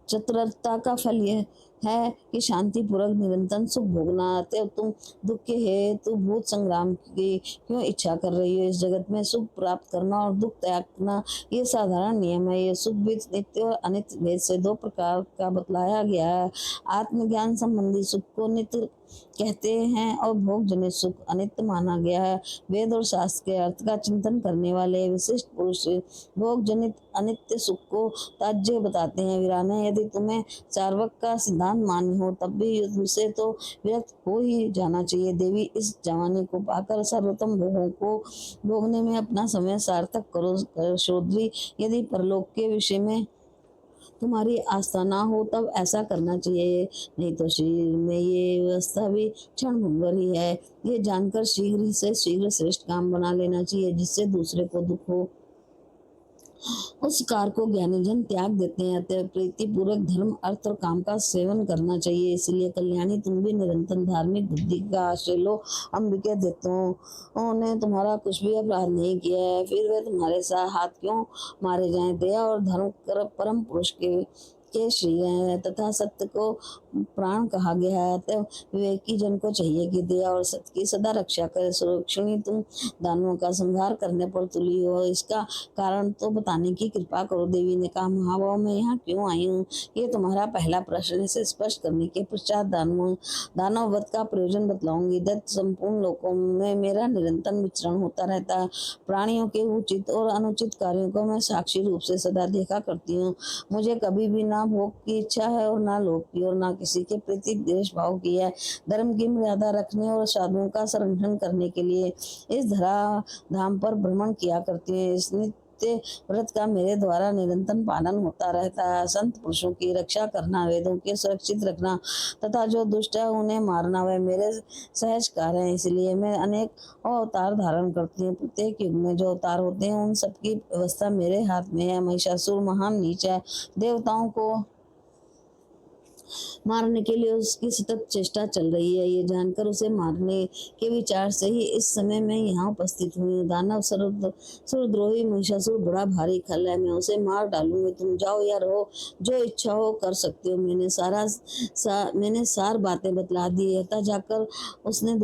चतुरता का फल यह है कि शांति पूर्वक निरंतर सुख भोगना। आते तुम दुख के हेतु भूत संग्राम की क्यों इच्छा कर रही हो? इस जगत में सुख प्राप्त करना और दुख त्यागना ये साधारण नियम है। ये सुख भी नित्य और अनित्य भेद से 2 प्रकार का बतलाया गया है। आत्मज्ञान संबंधी सुख को नित्य कहते हैं और भोग जनित सुख अनित्य माना गया है। वेद और शास्त्र के अर्थ का चिंतन करने वाले विशिष्ट पुरुष भोग जनित अनित्य सुख को त्याज्य बताते हैं। वीराने, यदि तुम्हें चार्वक का सिद्धांत मान्य हो तब भी युद्ध से तो विरक्त हो ही जाना चाहिए। देवी, इस जवानी को पाकर सर्वोत्तम भोगों को भोगने में अपना समय सार्थक करो। शोद्री, यदि परलोक के विषय में तुम्हारी आस्था ना हो तब ऐसा करना चाहिए, नहीं तो शरीर में ये व्यवस्था भी क्षण भंगुर ही है। ये जानकर शीघ्र से शीघ्र श्रेष्ठ काम बना लेना चाहिए जिससे दूसरे को दुख हो। उस कार को ज्ञानी जन त्याग देते हैं। अतः प्रीति पूर्वक धर्म अर्थ और काम का सेवन करना चाहिए। इसलिए कल्याणी, तुम भी निरंतर धार्मिक बुद्धि का आश्रय लो। अंबिके देवताओं ने तुम्हारा कुछ भी अपराध नहीं किया है, फिर वे तुम्हारे साथ हाथ क्यों मारे जाएं। दया और धर्म परम पुरुष के श्री हैं तथा सत्य को प्राण कहा गया है। अतः विवेकी जन को चाहिए कि दया और सत्य की सदा रक्षा करे। सुरक्षिणी, तुम दानवों का संहार करने पर तुली हो, इसका कारण तो बताने की कृपा करो। देवी ने कहा, महाभाव, मैं यहाँ क्यों आई हूँ? ये तुम्हारा पहला प्रश्न। इसे स्पष्ट करने के पश्चात दानव वध का प्रयोजन बतलाऊंगी। दत्त, संपूर्ण लोकों में मेरा निरंतर विचरण होता रहता है। प्राणियों के उचित और अनुचित कार्यों को मैं साक्षी रूप से सदा देखा करती हूँ। मुझे कभी भी ना भोग की इच्छा है और ना लोक की, और ना किसी के प्रति द्वेष भाव की है। धर्म की मर्यादा रखने और साधुओं का संरक्षण करने के लिए इस धरा धाम पर भ्रमण किया करती है। इस नित्य व्रत का मेरे द्वारा निरंतर पालन होता रहता है। संत पुरुषों की रक्षा करना, वेदों के सुरक्षित रखना तथा जो दुष्ट है उन्हें मारना वह मेरे सहज कार्य है। इसलिए मैं अनेक अवतार धारण करती हूँ। प्रत्येक युग में जो अवतार होते हैं उन सबकी व्यवस्था मेरे हाथ में है। महिषासुर महान नीच है, देवताओं को मारने के लिए उसकी सतत चेष्टा चल रही है। ये जानकर उसे मारने के विचार से ही इस समय मैं यहाँ उपस्थित हुई हूँ। दानव सुरद्रोही महिषासुर बड़ा भारी खल है, मैं उसे मार डालूंगी। तुम जाओ या रहो, जो इच्छा हो कर सकते हो। मैंने सार बातें बतला दी है। तब जाकर उसने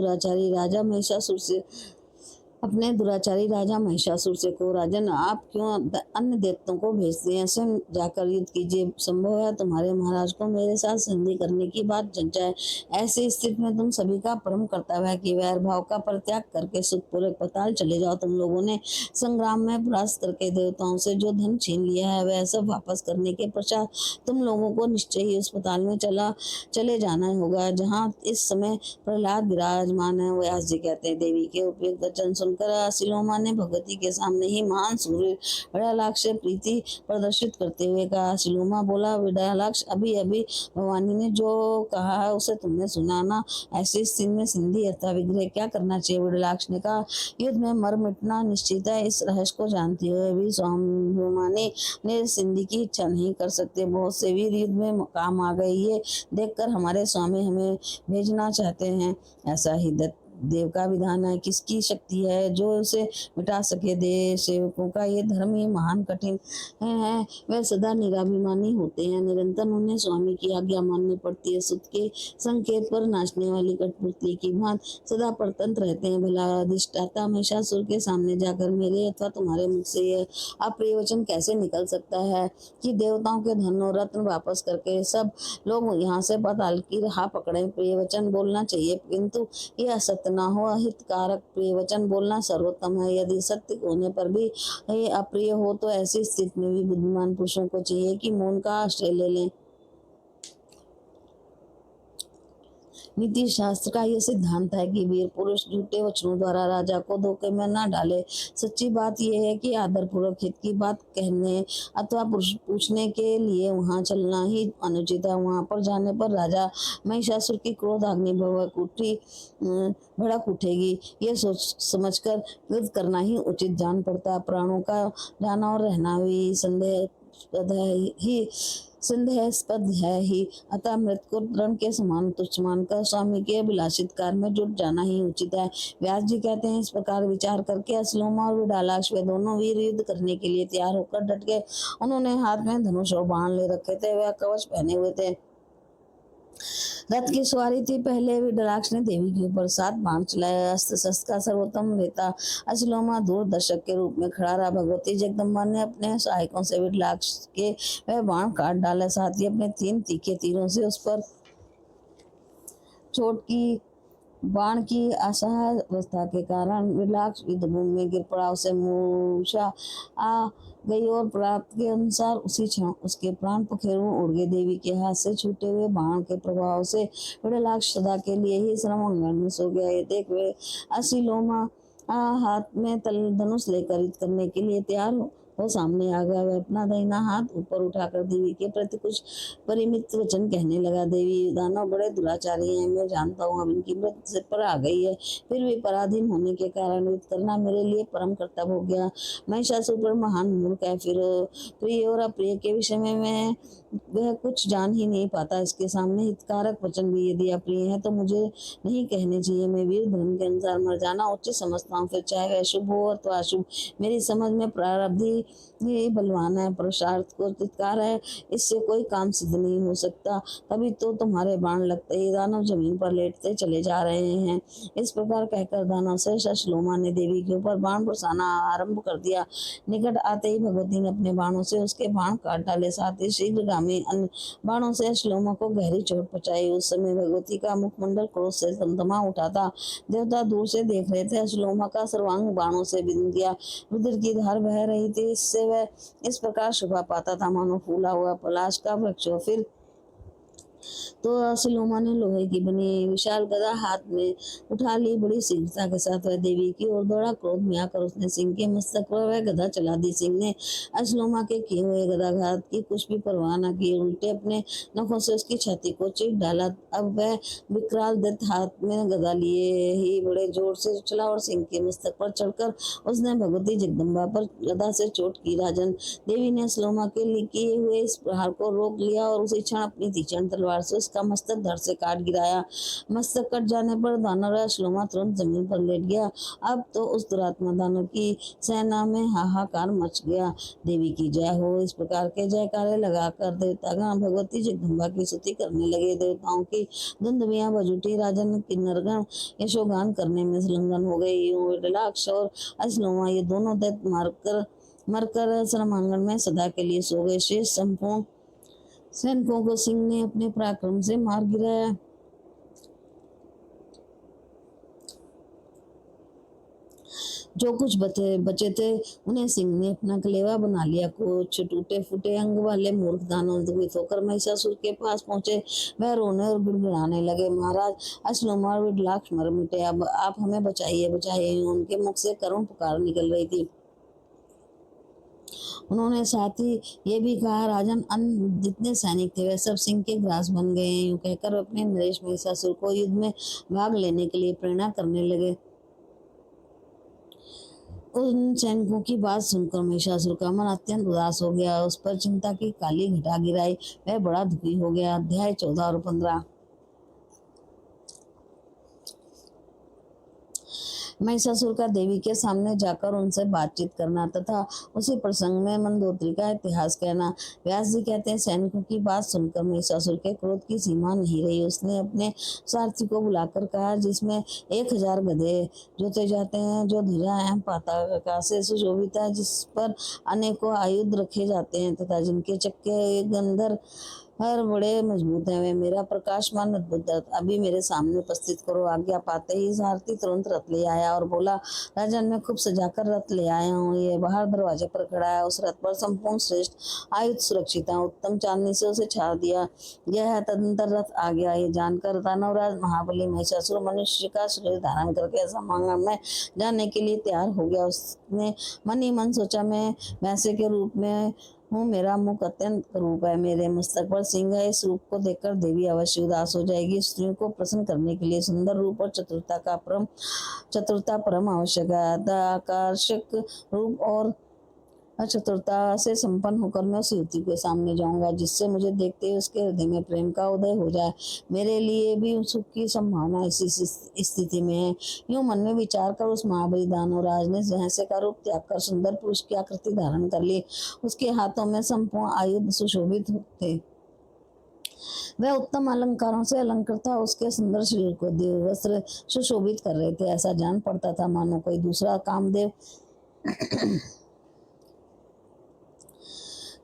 अपने दुराचारी राजा महिषासुर से को, राजन, आप क्यों अन्य देवताओं को भेजते हैं? स्वयं जाकर युद्ध कीजिए। संभव है तुम्हारे महाराज को मेरे साथ संधि करने की बात जग जाए। ऐसी स्थिति में तुम सभी का परम कर्तव्य है कि वैर भाव का परित्याग करके सुखपूर्वक पाताल चले जाओ। तुम लोगों ने संग्राम में परास्त करके देवताओं से जो धन छीन लिया है वह सब वापस करने के पश्चात तुम लोगों को निश्चय ही उस अस्पताल में चले जाना होगा जहाँ इस समय प्रहलाद विराजमान है। व्यास जी कहते हैं, देवी के उपयुक्त वचन सुनकर शिलोमा ने भगवती के सामने ही महान सूर्य विड़ालाक्ष से प्रीति प्रदर्शित करते हुए कहा। शिलोमा बोला, विड़ालाक्ष, अभी अभी भवानी ने जो कहा है उसे तुमने सुना ना? ऐसी स्थिति में सिंधी अथवा विग्रह क्या करना चाहिए? विड़ालाक्ष ने कहा, युद्ध में मर मिटना निश्चित है। इस रहस्य को जानती हुए भी स्वाभिमानी ने सिंधी की इच्छा नहीं कर सकते। बहुत से वीर युद्ध में काम आ गए, ये देखकर हमारे स्वामी हमें भेजना चाहते हैं। ऐसा ही देव का विधान है। किसकी शक्ति है जो उसे मिटा सके? देव सेवकों का ये धर्म ही महान कठिन है। वे सदा निराभिमानी होते हैं, निरंतर उन्हें स्वामी की आज्ञा माननी पड़ती है। सुख के संकेत पर नाचने वाली कठपुतली की भांति सदा परतंत्र रहते हैं। भला अधिष्ठाता महिषासुर के सामने जाकर मेरे अथवा तुम्हारे मुख से यह अप्रिय वचन कैसे निकल सकता है कि देवताओं के धन और रत्न वापस करके सब लोग यहाँ से पाताल की राह पकड़े? प्रिय वचन बोलना चाहिए, किंतु यह असत्य ना हो। अहितकारक प्रिय वचन बोलना सर्वोत्तम है। यदि सत्य होने पर भी ये अप्रिय हो तो ऐसी स्थिति में भी बुद्धिमान पुरुषों को चाहिए कि मौन का आश्रय ले लें। नीति शास्त्र का यह सिद्धांत है कि वीर पुरुष झूठे वचनों द्वारा राजा को धोखे में न डाले। सच्ची बात यह है कि आदर पूर्वक हित की बात कहने अथवा पूछने के लिए वहां चलना ही अनुचित है। वहां पर जाने पर राजा महिषासुर की क्रोध अग्नि भड़क उठेगी। ये सोच समझकर युद्ध करना ही उचित जान पड़ता है। प्राणों का जाना और रहना भी संदेहास्पद है ही। अतः मृत को रण के समान तुच्छ मानकर स्वामी के अभिलाषित कार्य में जुट जाना ही उचित है। व्यास जी कहते हैं, इस प्रकार विचार करके अश्लोमा और विडालाक्ष वे दोनों वीर युद्ध करने के लिए तैयार होकर डट गए। उन्होंने हाथ में धनुष और बाण ले रखे थे, वह कवच पहने हुए थे। रथ की सवारी थी। पहले विड़ालाक्ष ने देवी के ऊपर 7 बाण चलाए। अस्त्र शस्त्र का सर्वोत्तम वेता अश्लोमा दूरदर्शक के रूप में खड़ा रहा। भगवती जगदम्बा ने अपने सहायकों से विड़ालाक्ष के वह बाण काट डाले, साथ ही अपने 3 तीखे तीरों से उस पर चोट की बाण की असहाय अवस्था के कारण विलाक्ष युद्धभूमि में गिर पड़ा। उसे मूर्छा आ गई और प्राप्त के अनुसार उसी क्षण उसके प्राण पखेरु उड़ गए। देवी के हाथ से छूटे हुए बाण के प्रभाव से विलाक्ष सदा के लिए ही श्रम अंगन में सो गया। ये देख वे असीलोमा हाथ में तल धनुष लेकर युद्ध करने के लिए तैयार वो सामने आ गया। वह अपना दाहिना हाथ ऊपर उठाकर देवी के प्रति कुछ परिमित वचन कहने लगा। देवी, दानव बड़े दुराचारी हैं, मैं जानता हूँ अब इनकी मृत्यु सिर पर आ गई है, फिर भी पराधीन होने के कारण युद्ध करना मेरे लिए परम कर्तव्य हो गया। महिषासुर पर महान मूर्ख है, फिर प्रिय और अप्रिय के विषय में मैं वह कुछ जान ही नहीं पाता। इसके सामने हितकारक वचन भी यदि अप्रिय है तो मुझे नहीं कहने चाहिए। मैं वीर धर्म के अनुसार मर जाना उचित समझता हूँ, फिर चाहे वह शुभ हो अथवा अशुभ। मेरी समझ में प्रारब्धि ये बलवान है, पुरुषार्थ को तिरस्कार है, इससे कोई काम सिद्ध नहीं हो सकता। तभी तो तुम्हारे बाण लगते ही दानव जमीन पर लेटते चले जा रहे हैं। इस प्रकार कहकर दानव श्रेष्ठ अश्लोमा ने देवी के ऊपर बाण बरसाना आरंभ कर दिया। निकट आते ही भगवती ने अपने बाणों से उसके बाण काट डाले, साथ ही शीघ्रगामी अन्य बाणों से अश्लोमा को गहरी चोट पहुंचाई। उस समय भगवती का मुखमंडल क्रोध से तमतमा उठा था। देवता दूर से देख रहे थे। अश्लोमा का सर्वांग बाणों से बिंद गया, रुधिर की धार बह रही थी। इससे वह इस प्रकार शोभा पाता था मानो फूला हुआ पलाश का वृक्ष हो। फिर तो असीलोमा ने लोहे की बनी विशाल गदा हाथ में उठा ली। बड़ी शीघ्रता के साथ वह देवी की ओर दौड़ा। क्रोध में आकर उसने सिंह के मस्तक पर वह गदा चला दी। सिंह ने असीलोमा के किए हुए गदाघात की कुछ भी परवाह न की, उल्टे अपने नखों से उसकी छाती को चीर डाला। अब वह विकराल दत्त हाथ में गदा लिए ही बड़े जोर से चला और सिंह के मस्तक पर चढ़कर उसने भगवती जगदम्बा पर गदा से चोट की। राजन, देवी ने असीलोमा के लिए किए हुए इस प्रहार को रोक लिया और उसी क्षण अपनी तीक्ष्ण तलवार से उसका मस्तक धड़ से काट गिराया। मस्तक कट जाने पर दानव अश्लोमा तुरंत जमीन पर लेट गया। अब तो उस दुरात्मा दानव की सेना में हाहाकार मच गया। देवी की जय हो, इस प्रकार के जयकारे लगाकर देवतागण भगवती जगदम्बा की स्तुति करने लगे। देवताओं की धुंधुभियां बज उठी। राजन किन्नरगण यशोगान करने में संलग्न हो गए। विलाक्ष और अश्लोमा ये दोनों दैत्य मरकर श्रमांगण में सदा के लिए सो गए। शेष संपूर्ण सैनिकों को सिंह ने अपने पराक्रम से मार गिराया। जो कुछ बचे थे उन्हें सिंह ने अपना कलेवा बना लिया। कुछ टूटे फूटे अंग वाले मूर्ख दानव दुखित होकर महिषासुर के पास पहुंचे। वह रोने और गिड़गिड़ाने लगे, महाराज, अश्लोमा और विलाक्ष मर मिटे, अब आप हमें बचाइए बचाइए। उनके मुख से करुण पुकार निकल रही थी। उन्होंने साथ ही ये भी कहा, राजन, अन्य जितने सैनिक थे वे सब सिंह के ग्रास बन गए। यूं कहकर अपने नरेश महिषासुर को युद्ध में भाग लेने के लिए प्रेरणा करने लगे। उन सैनिकों की बात सुनकर महिषासुर का मन अत्यंत उदास हो गया। उस पर चिंता की काली घटा गिराई। वह बड़ा दुखी हो गया। अध्याय 14 और 15। महिषासुर का देवी के सामने जाकर उनसे बातचीत करना तथा उसी प्रसंग में मंदोदरी का इतिहास कहना। व्यास जी कहते हैं, सैनिकों की बात सुनकर महिषासुर के क्रोध की सीमा नहीं रही। उसने अपने सारथी को बुलाकर कहा, जिसमें 1000 गधे जोते जाते हैं, जो ध्वजा एवं पताका से सुशोभित है, जिस पर अनेकों आयुध रखे जाते हैं तथा जिनके चक्के गंधर हर बड़े मजबूत हैं, वे मेरा प्रकाशमान अद्भुत रथ अभी मेरे सामने उपस्थित करो। आज्ञा पाते ही सारथी तुरंत रथ ले आया और बोला, राजन, मैं खूब सजाकर रथ ले आया हूँ, ये बाहर दरवाजे पर खड़ा है। उस रथ पर संपूर्ण श्रेष्ठ आयुध सुरक्षित है। उत्तम चांदनी से उसे छाड़ दिया गया है। तदनंतर रथ आ गया। ये जानकर दानवराज महाबली महिषासुर मनुष्य का शरीर धारण करके समांगण में जाने के लिए तैयार हो गया। उसने मन ही मन सोचा, मैं वैसे के रूप में हूँ, मेरा मुख अत्यंत रूप है, मेरे मस्तक पर सिंह है। इस रूप को देखकर देवी अवश्य उदास हो जाएगी। स्त्रियों को प्रसन्न करने के लिए सुंदर रूप और चतुरता परम आवश्यक है। आकर्षक रूप और चतुरता से संपन्न होकर मैं उस युवती के सामने जाऊंगा, जिससे मुझे देखते ही उसके हृदय में प्रेम का उदय हो जाए। मेरे लिए भी सुख की संभावना इसी स्थिति में है। यूं मन में विचार कर उस महाबली दानवराज ने सहसे का रूप त्याग कर सुंदर पुरुष की आकृति धारण कर ली। उसके हाथों में संपूर्ण आयुध सुशोभित थे। वह उत्तम अलंकारों से अलंकृत था। उसके सुंदर शरीर को दिव्य वस्त्र सुशोभित कर रहे थे। ऐसा जान पड़ता था मानो कोई दूसरा कामदेव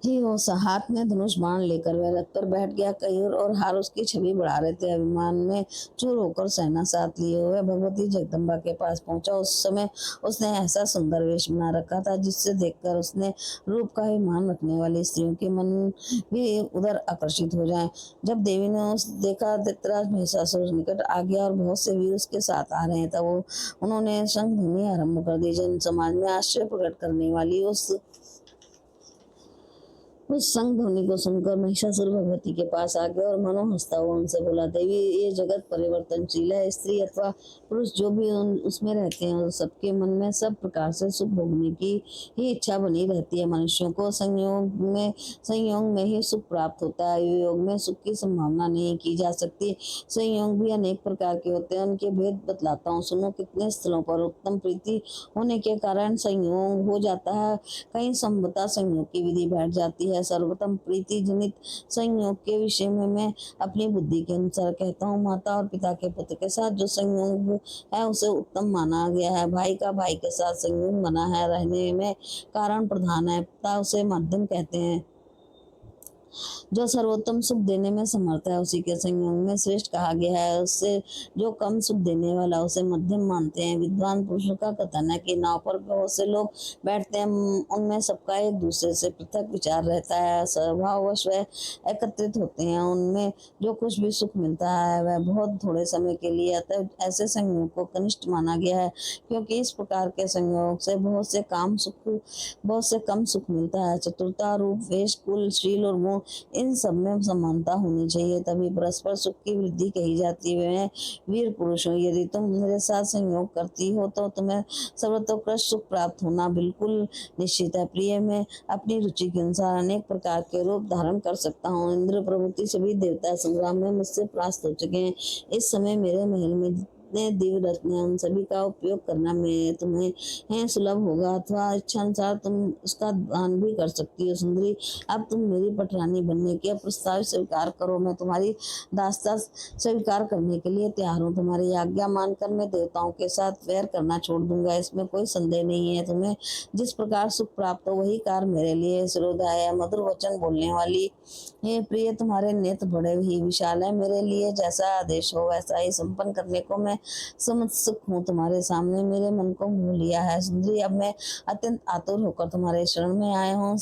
ही वो हाथ में धनुष बाण लेकर वह रथ पर बैठ गया। कयूर और हार उसकी छवि बढ़ा रहे थे। अभिमान में चूर होकर सेना साथ लिए हुए भगवती जगदम्बा के पास पहुंचा। उस समय उसने ऐसा सुंदर वेश बना रखा था जिससे देखकर उसने रूप का ही मान रखने वाली स्त्रियों के मन भी उधर आकर्षित हो जाए। जब देवी ने उस देखा दैत्यराज महिषासुर निकट आ गया और बहुत से वीर उसके साथ आ रहे हैं, तब वो उन्होंने शंख ध्वनि आरंभ कर दी। जन समाज में आश्चर्य प्रकट करने वाली उस संग ध्वनि को सुनकर महिषासुर भगवती के पास आ गया और मनो हंसता हुआ उनसे बोला, देवी, ये जगत परिवर्तनशील है। स्त्री अथवा पुरुष जो भी उसमें रहते हैं, उन सबके मन में सब प्रकार से सुख भोगने की ही इच्छा बनी रहती है। मनुष्यों को संयोग में ही सुख प्राप्त होता है। योग में सुख की संभावना नहीं की जा सकती। संयोग भी अनेक प्रकार के होते हैं, उनके भेद बतलाता हूँ, सुनो। कितने स्थलों पर उत्तम प्रीति होने के कारण संयोग हो जाता है, कहीं संभवतः संयोग की विधि बैठ जाती है। सर्वोत्तम प्रीति जनित संयोग के विषय में मैं अपनी बुद्धि के अनुसार कहता हूँ। माता और पिता के पुत्र के साथ जो संयोग है उसे उत्तम माना गया है। भाई का भाई के साथ संयोग बना है रहने में कारण प्रधान है, पिता उसे माध्यम कहते हैं। जो सर्वोत्तम सुख देने में समर्थ है उसी के संयोग में श्रेष्ठ कहा गया है। उससे जो कम सुख देने वाला उसे मध्यम मानते हैं। विद्वान पुरुषों का कथन है कि नाव पर बहुत से लोग बैठते हैं, उनमें सबका एक दूसरे से पृथक विचार रहता है। स्वभाववश वह एकत्रित होते हैं, उनमें जो कुछ भी सुख मिलता है वह बहुत थोड़े समय के लिए। अतः ऐसे संयोग को कनिष्ठ माना गया है, क्योंकि इस प्रकार के संयोग से बहुत से कम सुख मिलता है। चतुरता, रूप, वेश, कुल, शील और गुण, इन सब में समानता होनी चाहिए, तभी परस्पर सुख की वृद्धि कही जाती है। वीर पुरुष हो, यदि तुम मेरे साथ संयोग करती हो तो तुम्हें सर्वतोकृष्ट सुख प्राप्त होना बिल्कुल निश्चित है। प्रिय, मैं अपनी रुचि के अनुसार अनेक प्रकार के रूप धारण कर सकता हूँ। इंद्र प्रभृति सभी देवता संग्राम में मुझसे परास्त हो चुके हैं। इस समय मेरे महल में जितने दिव्य रत्न हैं, उन सभी का उपयोग करना में तुम्हें सुलभ होगा, अथवा इच्छा अनुसार तुम उसका दान भी कर सकती हो। सुंदरी, अब तुम मेरी पटरानी बनने के प्रस्ताव स्वीकार करो। मैं तुम्हारी दास्ता स्वीकार करने के लिए तैयार हूँ। तुम्हारी आज्ञा मानकर मैं देवताओं के साथ वैर करना छोड़ दूंगा, इसमें कोई संदेह नहीं है। तुम्हें जिस प्रकार सुख प्राप्त हो वही कार्य मेरे लिए सुरोधाय है। मधुर वचन बोलने वाली हे प्रिय, तुम्हारे नेत्र बड़े ही विशाल है। मेरे लिए जैसा आदेश हो वैसा ही संपन्न करने को मैं समुत्सुक हूँ। तुम्हारे सामने मेरे मन को मोह लिया है। सुंदरी, अब मैं अत्यंत आतुर होकर तुम्हारे शरण में आया हूँ।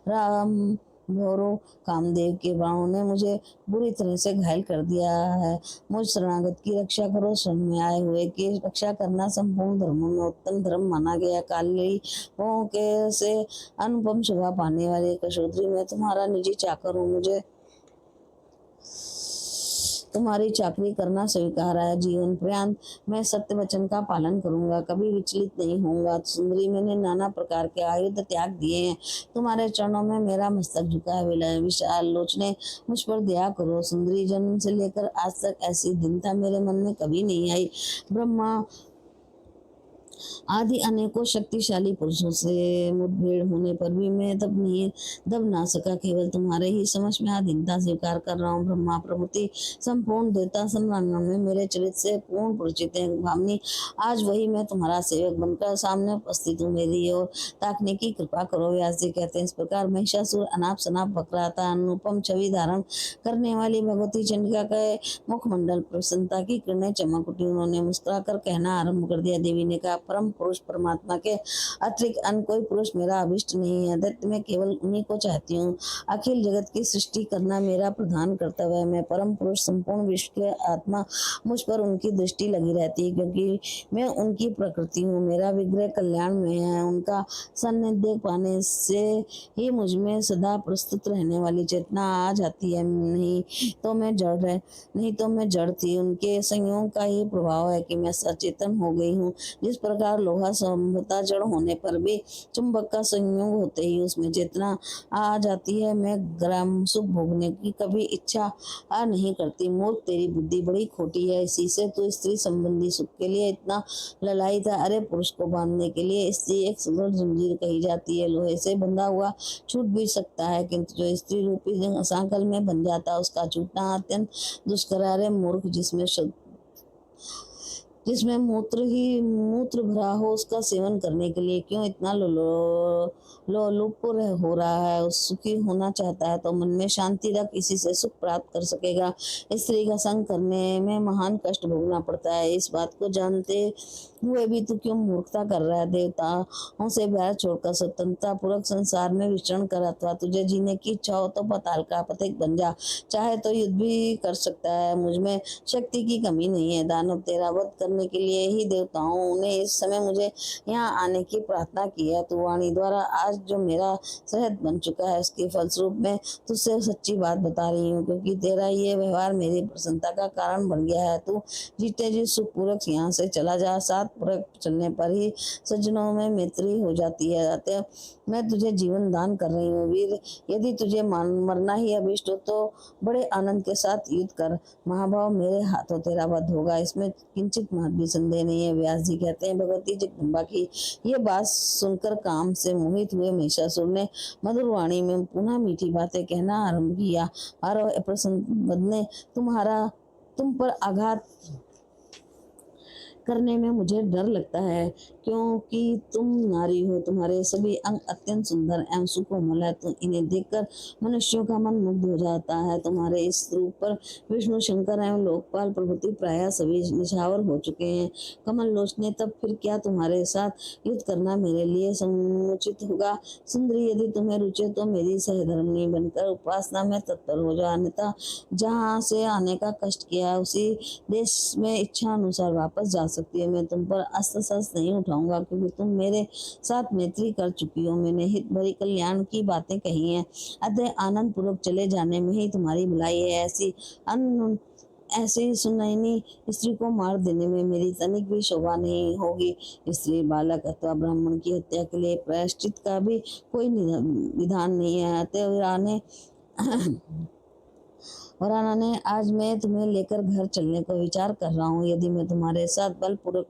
राम भोरो कामदेव के बाणों ने मुझे बुरी तरह से घायल कर दिया है। मुझ शरणागत की रक्षा करो। शरण में आए हुए की रक्षा करना संपूर्ण धर्मों में उत्तम धर्म माना गया। काली के से अनुपम शोभा पाने वाले कशोत्री, मैं तुम्हारा निजी चाकर हूँ। मुझे तुम्हारी चाकरी करना स्वीकार है। जीवन पर्यंत मैं सत्य वचन का पालन करूंगा, कभी विचलित नहीं होऊंगा। सुंदरी, मैंने नाना प्रकार के आयुध त्याग दिए हैं। तुम्हारे चरणों में मेरा मस्तक झुका है। विशाल लोचने, मुझ पर दया करो। सुंदरी, जन्म से लेकर आज तक ऐसी दीनता मेरे मन में कभी नहीं आई। ब्रह्मा आदि अनेकों शक्तिशाली पुरुषों से मुठभेड़ होने पर भी मैं दब ना सका। केवल तुम्हारे ही समझ में अधीनता स्वीकार कर रहा हूँ। ब्रह्मा प्रभृति संपूर्ण देवता सम्रांगण में मेरे चरित्र से पूर्ण परिचित है। भामिनी, आज वही मैं तुम्हारा सेवक बनकर सामने उपस्थित हूँ। मेरी ओर ताकने की कृपा करो। व्यास जी कहते हैं, इस प्रकार महिषासुर अनाप शनाप बक रहा था। अनुपम छवि धारण करने वाली भगवती चंडिका के मुखमंडल प्रसन्नता की किरणें चमक उठी। उन्होंने मुस्कुराकर कहना आरंभ कर दिया। देवी ने कहा, परम पुरुष परमात्मा के अतिरिक्त अन्य कोई पुरुष मेरा अभिष्ट नहीं है। दैत्य, मैं केवल उन्हीं को चाहती हूँ। अखिल जगत की सृष्टि करना मेरा प्रधान कर्तव्य है। मैं परम पुरुष संपूर्ण विश्व के आत्मा, मुझ पर उनकी दृष्टि लगी रहती है, क्योंकि मैं उनकी प्रकृति हूँ। मेरा विग्रह कल्याण में है। उनका सान्निध्य पाने से ही मुझ में सदा प्रस्तुत रहने वाली चेतना आ जाती है। नहीं तो मैं जड़ थी। उनके संयोग का ही प्रभाव है कि मैं सचेतन हो गई हूँ। जिस प्रकार लोहा संभवतः जड़ होने पर भी चुंबक का संयोग होते ही उसमें चेतना आ जाती है, मैं ग्राम सुख भोगने की कभी इच्छा नहीं करती। मूर्ख, तेरी बुद्धि बड़ी खोटी है। इसी से तो स्त्री संबंधी सुख के लिए इतना ललाई था। अरे, पुरुष को बांधने के लिए स्त्री एक सुदृढ़ जंजीर कही जाती है। लोहे से बंधा हुआ छूट भी सकता है, किंतु जो स्त्री रूपी सांकल में बन जाता है उसका छूटना अत्यंत दुष्कर है। मूर्ख, जिसमें मूत्र भरा हो उसका सेवन करने के लिए क्यों इतना लोलुप हो रहा है। उस सुखी होना चाहता है तो मन में शांति रख, इसी से सुख प्राप्त कर सकेगा। स्त्री का संग करने में महान कष्ट भोगना पड़ता है, इस बात को जानते हुए भी तू क्यों मूर्खता कर रहा है। देवताओं से बैर छोड़कर स्वतंत्रता पूर्वक संसार में विचरण कर, अथवा तुझे जीने की इच्छा हो तो पाताल का पथिक बन जा, चाहे तो युद्ध भी कर सकता है। मुझ में शक्ति की कमी नहीं है। दानव तेरा वध करने के लिए ही देवताओं ने इस समय मुझे यहाँ आने की प्रार्थना की है। तू वाणी द्वारा आज जो मेरा सहज बन चुका है, उसके फलस्वरूप मैं तुझसे सच्ची बात बता रही हूँ, क्योंकि तेरा ये व्यवहार मेरी प्रसन्नता का कारण बन गया है। तू जीते जी सुखपूर्वक यहाँ से चला जा। सात पूर्वक चलने पर ही सज्जनों में मैत्री हो जाती है। अतः मैं तुझे जीवन दान कर रही हूँ। वीर, यदि तुझे मरना ही अभिष्ट हो तो बड़े आनंद के साथ युद्ध कर। महाभाव, मेरे हाथों तेरा वध होगा, इसमें किंचित मात्र भी संदेह नहीं है। व्यास जी कहते हैं, भगवती जगदम्बा की ये बात सुनकर काम से मोहित हुए महिषासुर ने मधुर वाणी में पुनः मीठी बातें कहना आरंभ किया। और प्रसन्न वद ने तुम पर आघात करने में मुझे डर लगता है, क्योंकि तुम नारी हो। तुम्हारे सभी अंग अत्यंत सुंदर एवं सुकोमल है। तुम इन्हें देखकर मनुष्यों का मन मुग्ध हो जाता है। तुम्हारे इस रूप पर विष्णु, शंकर एवं लोकपाल प्रभृति प्राय सभी निछावर हो चुके हैं। कमल लोचने, तब फिर क्या तुम्हारे साथ युद्ध करना मेरे लिए समुचित होगा। सुंदरी, यदि तुम्हें रुचे तो मेरी सहधर्मिणी बनकर उपासना में तत्पर हो जाओ, अन्यथा जहाँ से आने का कष्ट किया है उसी देश में इच्छा अनुसार वापस जा सकती है। मैं तुम पर अस्त्र शस्त्र नहीं उठाऊंगा, क्योंकि तुम मेरे साथ मैत्री कर चुकी हो। मैंने हित भरी कल्याण की बातें कही हैं, अतः आनंद पूर्वक चले जाने में ही तुम्हारी भलाई है। ऐसी सुनैनी स्त्री को मार देने में मेरी तनिक भी शोभा नहीं होगी। स्त्री, बालक अथवा ब्राह्मण की हत्या के लिए प्रायश्चित का भी कोई विधान नहीं है। अतः और ने आज मैं तुम्हें लेकर घर चलने का विचार कर रहा हूँ। यदि मैं तुम्हारे साथ बलपूर्वक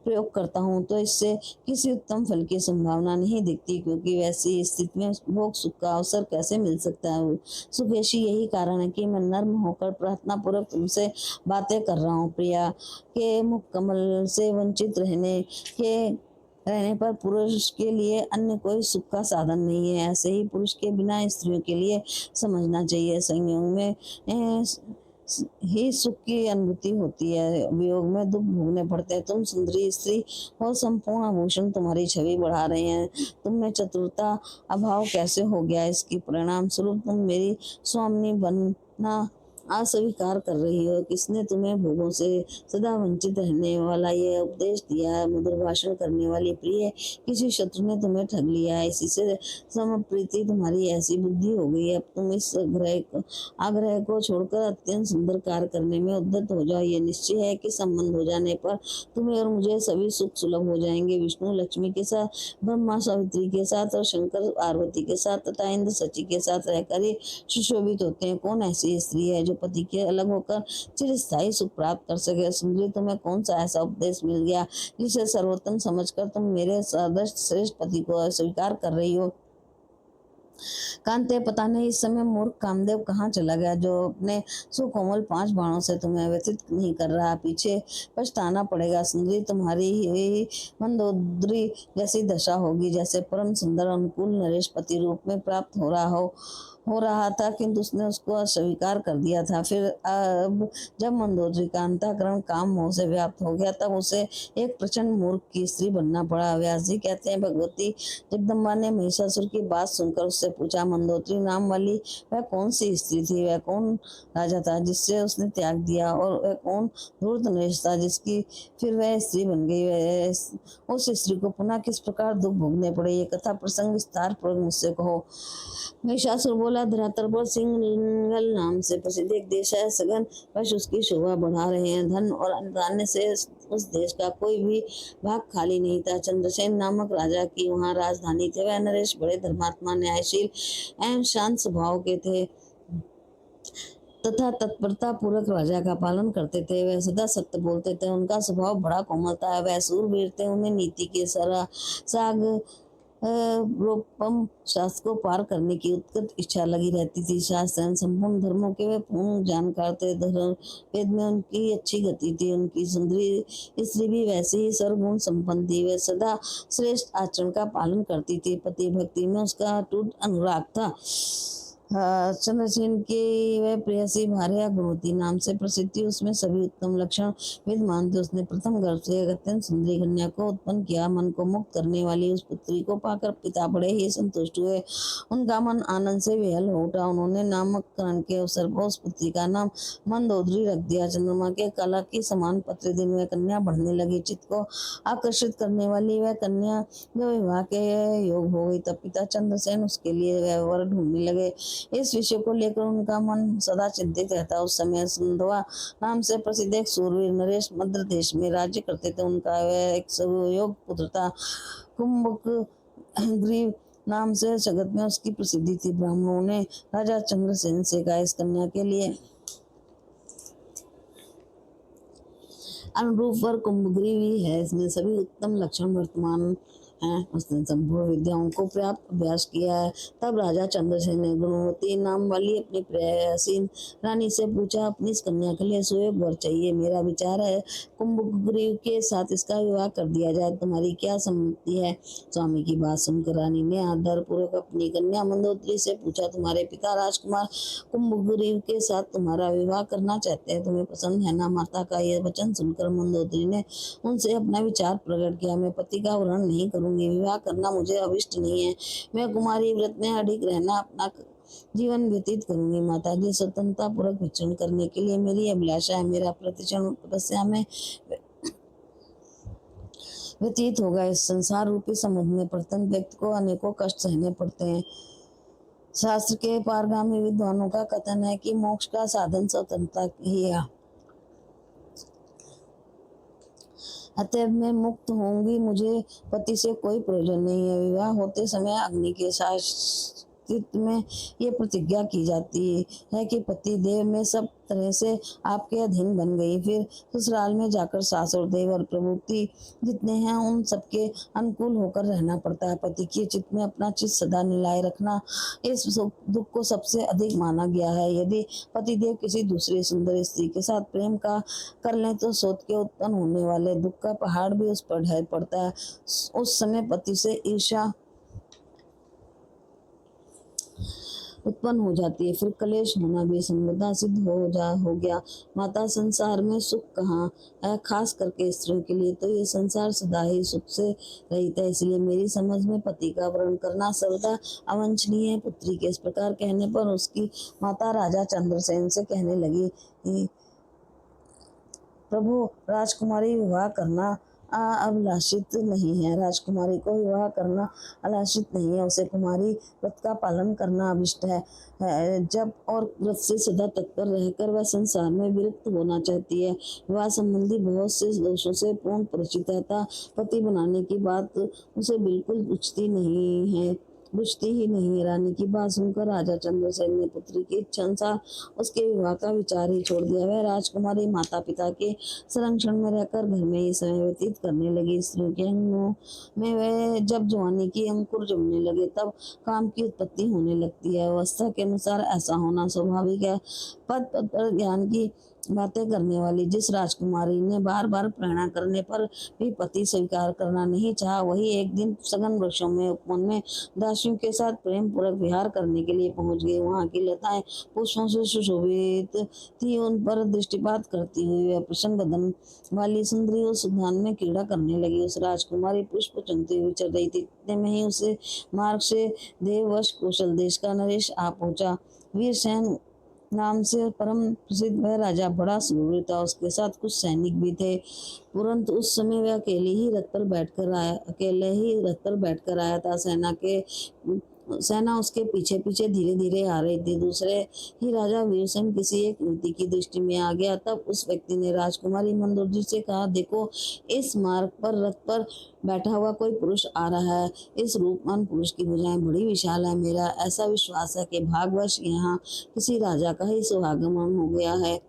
प्रयोग करता हूँ तो इससे किसी उत्तम फल की संभावना नहीं दिखती, क्योंकि वैसी स्थिति में भोग सुख का अवसर कैसे मिल सकता है। सुकेशी, यही कारण है कि मैं नर्म होकर प्रार्थना पूर्वक तुमसे बातें कर रहा हूँ। प्रिया के मुख कमल से वंचित रहने पर पुरुष के लिए अन्य कोई सुख का साधन नहीं है। ऐसे ही पुरुष के बिना स्त्रियों के लिए समझना चाहिए। संयोग में ही सुख की अनुभूति होती है, वियोग में दुख भोगने पड़ते हैं। तुम सुंदरी स्त्री और संपूर्ण आभूषण तुम्हारी छवि बढ़ा रहे हैं। तुम में चतुरता अभाव कैसे हो गया, इसकी परिणाम स्वरूप तुम मेरी स्वामिनी बनना अस्वीकार कर रही हो। किसने तुम्हें भोगों से सदा वंचित रहने वाला ये उपदेश दिया है। मधुर भाषण करने वाली प्रिय, किसी शत्रु ने तुम्हें ठग लिया है, इसी से समप्रीति तुम्हारी ऐसी बुद्धि हो गई है। अब तुम इस आग्रह को छोड़कर अत्यंत सुंदर कार्य करने में उद्यत हो जाओ। ये निश्चय है कि संबंध हो जाने पर तुम्हें और मुझे सभी सुख सुलभ हो जाएंगे। विष्णु लक्ष्मी के साथ, ब्रह्मा सावित्री के साथ और शंकर पार्वती के साथ तथा इंद्र सची के साथ रहकर ही सुशोभित होते हैं। कौन ऐसी स्त्री है जो पति के अलग होकर चिरस्थायी सुख प्राप्त कर सके। सुंदरी, तुम्हें कौन सा ऐसा उपदेश मिल गया जिसे सर्वोत्तम समझकर तुम मेरे श्रेष्ठ पति को अस्वीकार कर रही हो। कांते, पता नहीं इस समय मूर्ख कामदेव कहाँ चला गया, जो अपने सुकोमल 5 बाणों से तुम्हें व्यथित नहीं कर रहा। पीछे पछताना पड़ेगा। सुंदरी, तुम्हारी ही मंदोदरी जैसी दशा होगी, जैसे परम सुंदर अनुकूल नरेश पति रूप में प्राप्त हो रहा था, किंतु उसने उसको अस्वीकार कर दिया था। फिर अब जब मंदोदरी का अंतःकरण काम मोह से व्याप्त हो गया, तब उसे एक प्रचंड मूर्ख की स्त्री बनना पड़ा। व्यास जी कहते हैं, भगवती जगदम्बा ने महिषासुर की बात सुनकर उससे पूछा, मंदोदरी नाम वाली वह कौन सी स्त्री थी। वह कौन राजा था जिससे उसने त्याग दिया, और वह कौन धूर्त नरेश था जिसकी फिर वह स्त्री बन गई। वह उस स्त्री को पुनः किस प्रकार दुख भोगने पड़े, ये कथा प्रसंग विस्तार पूर्वक मुझसे कहो। महिषासुर बोला, धरातल पर सिंहल नाम से प्रसिद्ध एक देश है। सघन पशु उसकी शोभा बढ़ा रहे हैं। धन और अन्नधान्य से उस देश का कोई भी भाग खाली नहीं था। चंद्रसेन नामक राजा की वहाँ राजधानी थी। वह नरेश बड़े धर्मात्मा, न्यायशील एवं शांत स्वभाव के थे तथा तत्परता पूर्वक राजा का पालन करते थे। वह सदा सत्य बोलते थे। उनका स्वभाव बड़ा कोमल था। वह सूरवीर थे। उन्हें नीति के साग रोपम शास्त्र को पार करने की उत्कट इच्छा लगी रहती थी। शास्त्र संपूर्ण धर्मों के वे पूर्ण जानकार थे। धर्म वेद में उनकी अच्छी गति थी। उनकी सुंदरी स्त्री भी वैसे ही सर्वगुण संपन्न थी। वे सदा श्रेष्ठ आचरण का पालन करती थी। पति भक्ति में उसका अटूट अनुराग था। चंद्रसेन की वह प्रेयसी भार्या गुणवती नाम से प्रसिद्ध थी। उसमें सभी उत्तम लक्षण विद्यमान थे। उसने प्रथम गर्भ से एक अत्यंत सुंदरी कन्या को उत्पन्न किया। मन को मुक्त करने वाली उस पुत्री को पाकर पिता बड़े ही संतुष्ट हुए। उनका मन आनंद से विहल हो उठा। उन्होंने नामकरण के अवसर पर उस पुत्री का नाम मंदोदरी रख दिया। चंद्रमा के कला की समान प्रतिदिन वह कन्या बढ़ने लगी। चित्त को आकर्षित करने वाली वह कन्या जब विवाह के योग हो गई तब पिता चंद्रसेन उसके लिए वह वर ढूंढने लगे। इस विषय को लेकर उनका मन सदा चिंतित रहता। उस समय संधवा नाम से प्रसिद्ध एक सूरवीर नरेश मध्य देश में राज्य करते थे। उनका वह एक सुयोग पुत्र था। कुंभक ग्रीव नाम से जगत में उसकी प्रसिद्धि थी। ब्राह्मणों ने राजा चंद्रसेन से कहा, इस कन्या के लिए अनुरूप वर कुंभग्रीव ही है। इसमें सभी उत्तम लक्षण वर्तमान हैं। उसने संपूर्ण विद्याओं को पर्याप्त अभ्यास किया है। तब राजा चंद्रसेन ने गुणवती नाम वाली अपनी प्रेयसी रानी से पूछा, अपनी इस कन्या के लिए सुयोग वर चाहिए। मेरा विचार है कुंभग्रीव के साथ इसका विवाह कर दिया जाए। तुम्हारी क्या सम्मति है? स्वामी की बात सुनकर रानी ने आदर पूर्वक अपनी कन्या मंदोदरी से पूछा, तुम्हारे पिता राजकुमार कुंभग्रीव के साथ तुम्हारा विवाह करना चाहते हैं, तुम्हें पसंद है ना? माता का यह वचन सुनकर मंदोदरी ने उनसे अपना विचार प्रकट किया। मैं पति का वरण नहीं करूंगी। विवाह करना मुझे अभिष्ट नहीं है। मैं कुमारी व्रत में अडिग रहना अपना जीवन व्यतीत करूंगी। माता जी, स्वतंत्रता पूर्वक विचरण करने के लिए मेरी अभिलाषा है। मेरा प्रतिक्षण तपस्या में व्यतीत होगा। इस संसार रूपी समुद्र में प्रत्येक व्यक्ति को अनेकों कष्ट सहने पड़ते हैं। शास्त्र के पारगामी विद्वानों का कथन है कि मोक्ष का साधन स्वतंत्रता ही है। अतएव मैं मुक्त होंगी। मुझे पति से कोई प्रयोजन नहीं है। विवाह होते समय अग्नि के साथ में ये प्रतिज्ञा की जाती है कि पति देव में सब तरह से आपके अधीन बन गई। फिर ससुराल में जाकर सास और देवर प्रभुति जितने हैं उन सबके अनुकूल होकर रहना पड़ता है। पति की चित्त में अपना चित्त सदा मिलाए रखना इस दुख को सबसे अधिक माना गया है। यदि पतिदेव किसी दूसरी सुंदर स्त्री के साथ प्रेम का कर लें तो सोच के उत्पन्न होने वाले दुख का पहाड़ भी उस पर ढह पड़ता है। उस समय पति से ईर्ष्या उत्पन्न हो जाती है। फिर कलेश होना भी संभवतः सिद्ध हो गया। माता, संसार में सुख कहाँ है? खास करके स्त्रियों के लिए तो ये संसार सदा ही सुख से रहित है। इसलिए मेरी समझ में पति का वरण करना सर्वदा अवांछनीय है। पुत्री के इस प्रकार कहने पर उसकी माता राजा चंद्रसेन से कहने लगी, प्रभु, राजकुमारी विवाह करना अभिलाषित नहीं है। राजकुमारी को विवाह करना अभिलाषित नहीं है। उसे कुमारी व्रत का पालन करना अभिष्ट है। जब और व्रत से सदा तत्पर रहकर वह संसार में विरक्त होना चाहती है। विवाह संबंधी बहुत से दोषों से पूर्ण परिचित है। पति बनाने की बात उसे बिल्कुल बुझती ही नहीं। रानी की बात सुनकर राजा चंद्रसेन ने पुत्री की इच्छा अनुसार उसके विवाह का विचार ही छोड़ दिया। वह राजकुमारी माता पिता के संरक्षण में रहकर घर में ही समय व्यतीत करने लगी। स्त्रियों के अंगों में वह जब जवानी की अंकुर जमने लगे तब काम की उत्पत्ति होने लगती है। अवस्था के अनुसार ऐसा होना स्वाभाविक है। पद पद पर ज्ञान की बातें करने वाली जिस राजकुमारी ने बार बार प्रेरणा करने पर भी पति स्वीकार करना नहीं चाहा, वही एक दिन सघन वृक्षों में उपवन में दासियों के साथ प्रेम पूर्वक विहार करने के लिए पहुंच गई। वहां की लताएं पुष्पों से सुशोभित थी। उन पर दृष्टिपात करती हुई वह प्रसन्न बदन वाली सुंदरी उस उद्यान में क्रीड़ा करने लगी। उस राजकुमारी पुष्प चुनती हुई चल रही थी। इतने में ही उसे मार्ग से देववश कौशल देश का नरेश आ पहुंचा। वीरसेन नाम से परम प्रसिद्ध वह राजा बड़ा शूर था। उसके साथ कुछ सैनिक भी थे। तुरंत उस समय वह अकेले ही रथ पर बैठकर आया था। सेना उसके पीछे पीछे धीरे धीरे आ रही थी। दूसरे ही राजा वीरसेन किसी एक युवती की दृष्टि में आ गया। तब उस व्यक्ति ने राजकुमारी मंदोदरी से कहा, देखो, इस मार्ग पर रथ पर बैठा हुआ कोई पुरुष आ रहा है। इस रूपवान पुरुष की भुजाएं बड़ी विशाल है। मेरा ऐसा विश्वास है कि भाग्यवश यहाँ किसी राजा का ही शुभागमन हो गया है।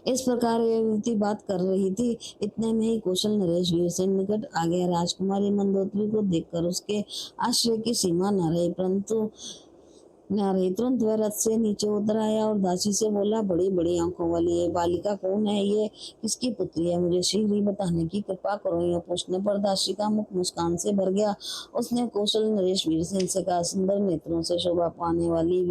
इस प्रकार यह युवती बात कर रही थी। इतने में ही कौशल नरेश वीर से निकट आ गया। राजकुमारी मंदोदरी को देखकर उसके आश्चर्य की सीमा न रही। तुरंत वह रथ से नीचे उतर आया और दासी से बोला, बड़ी बड़ी आंखों वाली ये बालिका कौन है? ये किसकी पुत्री है? मुझे शीघ्र ही बताने की कृपा करो। यह पूछने पर दासी का मुख मुस्कान से भर गया। उसने कौशल नरेश वीर से कहा, सुंदर नेत्रों से शोभा पाने वाले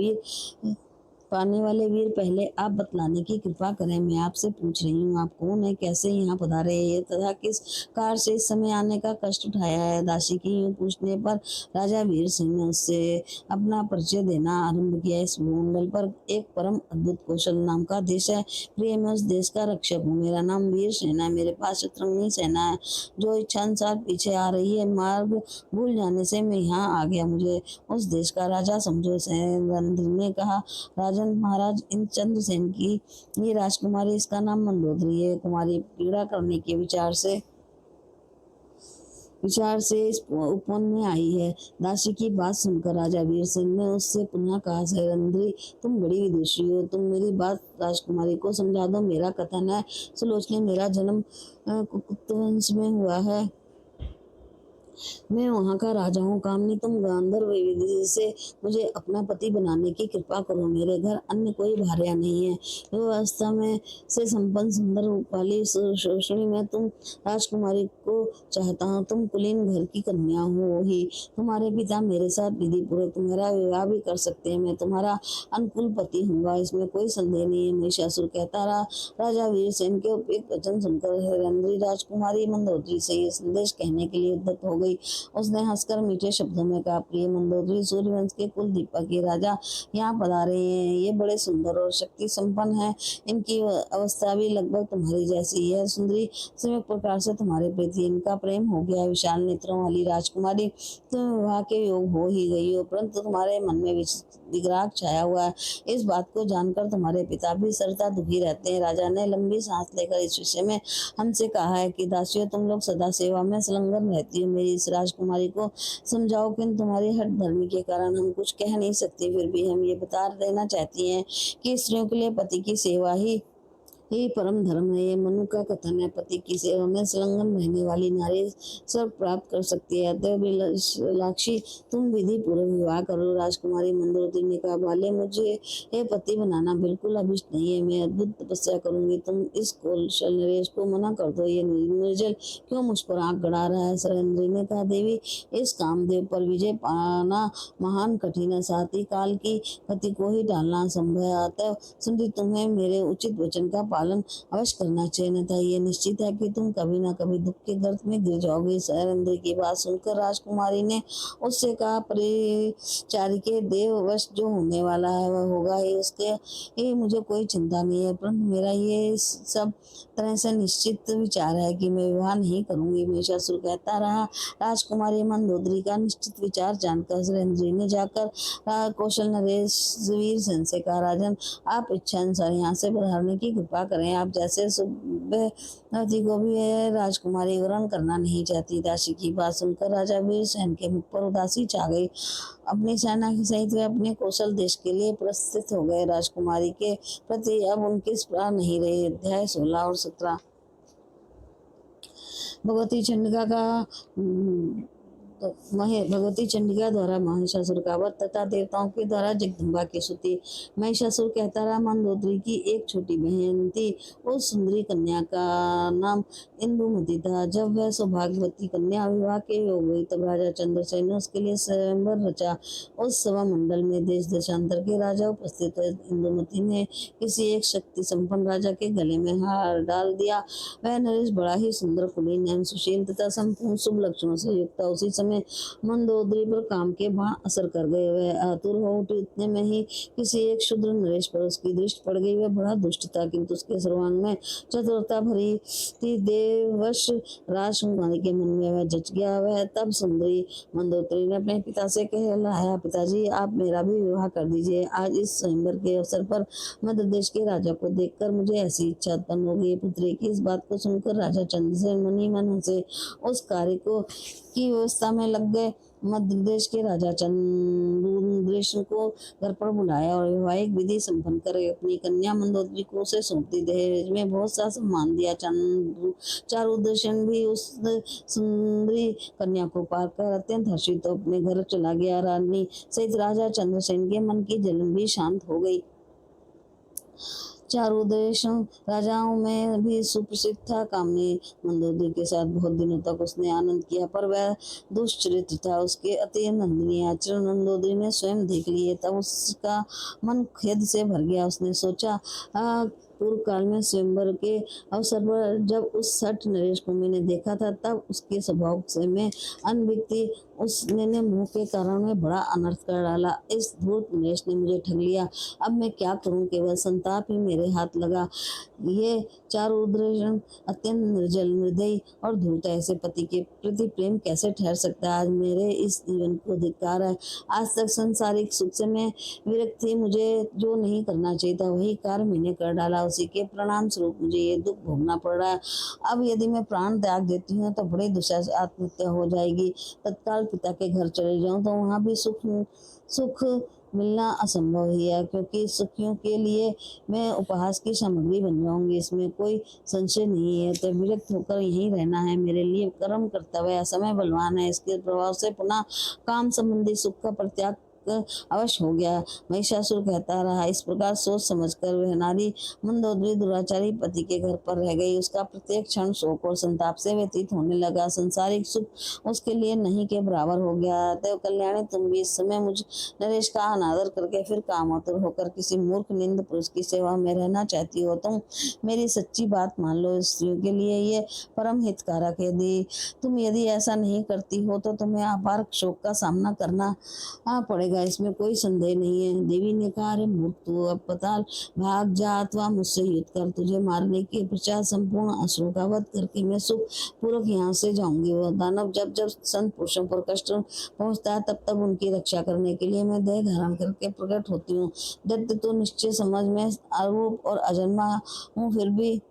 वीर, पहले आप बतलाने की कृपा करें। मैं आपसे पूछ रही हूँ, आप कौन है, कैसे यहाँ पधारे हैं तथा किस कार से इस समय आने का कष्ट उठाया है? दासी की यूं पूछने पर राजा वीर सिंह ने उससे अपना परिचय देना आरंभ किया। इस भूमंडल पर एक परम अद्भुत कौशल नाम का देश है। प्रिय, मैं उस देश का रक्षक हूँ। मेरा नाम वीर सेना है। मेरे पास शतरंगी सेना है जो इच्छानुसार पीछे आ रही है। मार्ग भूल जाने से मैं यहाँ आ गया। मुझे उस देश का राजा समझो। सैरंध्र ने कहा, राजन महाराज, इन चंद्रसेन की ये राजकुमारी, इसका नाम मंदोदरी है, कुमारी पीड़ा करने के विचार से इस उपवन में आई है। दासी की बात सुनकर राजा वीर सिंह ने उससे पुनः कहा, सैरंध्री, तुम बड़ी विदुषी हो, तुम मेरी बात राजकुमारी को समझा दो। मेरा कथन है, सुलोचना, मेरा जन्म कुरुवंश में हुआ है। मैं वहाँ का राजा हूँ। कामनी, तुम गांधर्व विधि से मुझे अपना पति बनाने की कृपा करो। मेरे घर अन्य कोई भार्या नहीं है। व्यवस्था में से संपन्न सुंदर रूप वाली शोषणी में तुम राजकुमारी को चाहता हूँ। तुम कुलीन घर की कन्या हो ही। तुम्हारे पिता मेरे साथ विधि पूर्वक तुम्हारा विवाह भी कर सकते हैं। मैं तुम्हारा अनुकूल पति हूँगा, इसमें कोई संदेह नहीं है। महिषासुर कहता रहा। राजा वीरसेन के उपयुक्त वचन सुनकर हिरंद्री राजकुमारी मंदोदरी से ये संदेश कहने के लिए उद्यत हो गई। उसने हंसकर मीठे शब्दों में कहा, प्रिय मंदोदरी, सूर्यवंश के कुल दीपक के राजा यहाँ पधारे हैं। ये बड़े सुंदर और शक्ति संपन्न है। इनकी अवस्था भी लगभग तुम्हारी जैसी है। सुंदरी, सम्यक प्रकार से तुम्हारे प्रति इनका प्रेम हो गया। विशाल नेत्रों वाली राजकुमारी, तुम विवाह के योग हो ही गई हो, परंतु तुम्हारे मन में विराग छाया हुआ है। इस बात को जानकर तुम्हारे पिता भी सरता दुखी रहते हैं। राजा ने लंबी सांस लेकर इस विषय में हमसे कहा है कि दासियों, तुम लोग सदा सेवा में संलग्न रहती हो। मेरी इस राजकुमारी को समझाओ कि तुम्हारी हठ धर्म के कारण हम कुछ कह नहीं सकते, फिर भी हम ये बता देना चाहती हैं कि स्त्रियों के लिए पति की सेवा ही ये परम धर्म है। ये मनु का कथन है। पति की सेवा में संलग्न रहने वाली नारी स्वर्ग प्राप्त कर सकती है। अतः लाक्षी, तुम विधि पूर्वक विवाह करो। राजकुमारी मंदोदरी ने कहा, बाले, मुझे ये पति बनाना बिल्कुल अभिष्ट नहीं है। मैं अद्भुत तपस्या करूंगी। तुम इस कौशल नरेश को मना कर दो। ये निर्जल क्यों मुझ पर आंख गड़ा रहा है? सरेंद्री ने कहा, देवी, इस कामदेव पर विजय पाना महान कठिन है। साथ ही काल की गति को ही डालना संभव है। अतः सुंदरी, तुम्हें मेरे उचित वचन का पालन अवश्य करना चाहिए, नहीं था ये निश्चित है कि तुम कभी ना कभी दुख के गर्त में गिर जाओगे। सैरंध्री की बात सुनकर राजकुमारी ने उससे कहा, परिचारिके, देववश जो होने वाला है वह होगा ही। उसके ये मुझे कोई चिंता नहीं है, परंतु मेरा ये सब तरह से निश्चित विचार है कि मैं विवाह नहीं करूंगी। महिषासुर कहता रहा। राजकुमारी मंदोदरी का निश्चित विचार जानकर सैरंध्री ने जाकर कौशल नरेश वीर सेन से कहा, राजन, आप इच्छा अनुसार यहाँ से पधारने की कृपा करें। आप जैसे सुबहवती को भी राजकुमारी ग्रहण करना नहीं चाहती। दासी की बात सुनकर राजा वीर सेन के मुख पर उदासी छा गई। अपनी सेना के सहित वे अपने कौशल देश के लिए प्रस्थित हो गए। राजकुमारी के प्रति अब उनकी स्पृहा नहीं रही। अध्याय 16 और 17। भगवती चंडिका का भगवती चंडिका द्वारा महिषासुर का वध तथा देवताओं के द्वारा जगदम्बा की स्तुति। महिषासुर कहता रहा, मंदोदरी की एक छोटी बहन थी। उस सुंदरी कन्या का नाम इंदुमती था। जब वह सौभाग्यवती कन्या विवाह के योग हुई, तब राजा चंद्रसेन ने उसके लिए स्वयंवर रचा। उस सभा मंडल में देश देशांतर के राजा उपस्थित थे। इंदुमती ने किसी एक शक्ति संपन्न राजा के गले में हार डाल दिया। वह नरेश बड़ा ही सुंदर, कुलीन एवं सुशील तथा संपूर्ण शुभ लक्षणों से युक्त था। उसी समय मंदोदरी पर काम के बाण असर कर गए। वह आतुर हो उठी। इतने में ही किसी एक शूद्र नरेश पर उसकी दृष्टि पड़ गई। वह बड़ा दुष्ट था, किंतु उसके सर्वांग में चतुरता भरी थी। देववश राजकुमारी के मन में वह जच गया। वह तब सुंदरी मंदोदरी ने अपने पिता से कहलाया, पिताजी, आप मेरा भी विवाह कर दीजिए। आज इस स्वयंवर के अवसर पर मध्य देश के राजा को देखकर मुझे ऐसी इच्छा उत्पन्न हो गई। पुत्री की इस बात को सुनकर राजा चंद्रसेन मनी मन से उस कार्य को की व्यवस्था समय लग गए। मध्य प्रदेश के राजा चंद्रेश्वर को घर पर बुलाया और वैवाहिक विधि संपन्न कर अपनी कन्या मंदोदरी को उसे सौंप दी। दहेज में बहुत सा सम्मान दिया। चारुदर्शन भी उस सुंदरी कन्या को पाकर अत्यंत हर्षित तो अपने घर चला गया। रानी सहित राजा चंद्रसेन के मन की जलन भी शांत हो गई। चारों देशों राजाओं में भी सुप्रसिद्ध था। कामनी मंदोदरी के साथ बहुत दिनों तक उसने आनंद किया, पर वह दुष्चरित्र था। उसके अति नंदनीय आचरण मंदोदरी ने स्वयं देख लिए, तब उसका मन खेद से भर गया। उसने सोचा, पूर्व काल में स्वयंवर के अवसर पर जब उस सठ नरेश को मैंने देखा था, तब उसके स्वभाव से मैं अनभिज्ञ उसने मुंह के कारण में बड़ा अनर्थ कर डाला। इस धूर्त नरेश ने मुझे ठग लिया। अब मैं क्या करूं? केवल संताप ही मेरे हाथ लगा। ये चारुदर्शन अत्यंत निर्जल, निर्दयी और धूर्त ऐसे पति के प्रति प्रेम कैसे ठहर सकता है? आज मेरे इस जीवन को धिक्कार है। आज तक संसारिक सुख से मैं विरक्त थी। मुझे जो नहीं करना चाहिए था वही कार्य मैंने कर डाला। उसी के परिणाम स्वरूप मुझे ये दुख भोगना पड़ रहा है। अब यदि मैं प्राण त्याग देती हूँ तो बड़ी दुष्टा से आत्महत्या हो जाएगी। तत्काल पिता के घर चले जाऊं तो वहां भी सुख मिलना असंभव ही है, क्योंकि सुखियों के लिए मैं उपहास की सामग्री बन जाऊंगी, इसमें कोई संशय नहीं है। तो विरक्त होकर यहीं रहना है मेरे लिए कर्म कर्तव्य है। समय बलवान है, इसके प्रभाव से पुनः काम संबंधी सुख का परित्याग अवश्य हो गया। महिषासुर कहता रहा। इस प्रकार सोच समझकर वह नारी मंदोदरी दुराचारी पति के घर पर रह गई। उसका प्रत्येक क्षण शोक और संताप से व्यतीत होने लगा। संसारिक सुख उसके लिए नहीं के बराबर हो गया। तो कल्याणी, तुम भी इस समय मुझ नरेश का अनादर करके फिर कामातुर होकर किसी मूर्ख निंद पुरुष की सेवा में रहना चाहती हो। तुम मेरी सच्ची बात मान लो, स्त्रियों के लिए ये परम हितकारक है। यदि ऐसा नहीं करती हो तो तुम्हें अपार शोक का सामना करना पड़ेगा, इसमें कोई संदेह नहीं है। देवी ने कहा, अरे मूर्ख, तू अब पताल भाग जा अथवा मुझसे युद्ध कर। तुझे मारने के पश्चात संपूर्ण असुरों का वध करके मैं सुख पूर्वक यहाँ से जाऊंगी। वह दानव जब जब संत पुरुषों पर कष्ट पहुंचता है, तब तब उनकी रक्षा करने के लिए मैं देह धारण करके प्रकट होती हूँ। दैत्य तो निश्चय समझ में अरूप और अजन्मा हूँ, फिर भी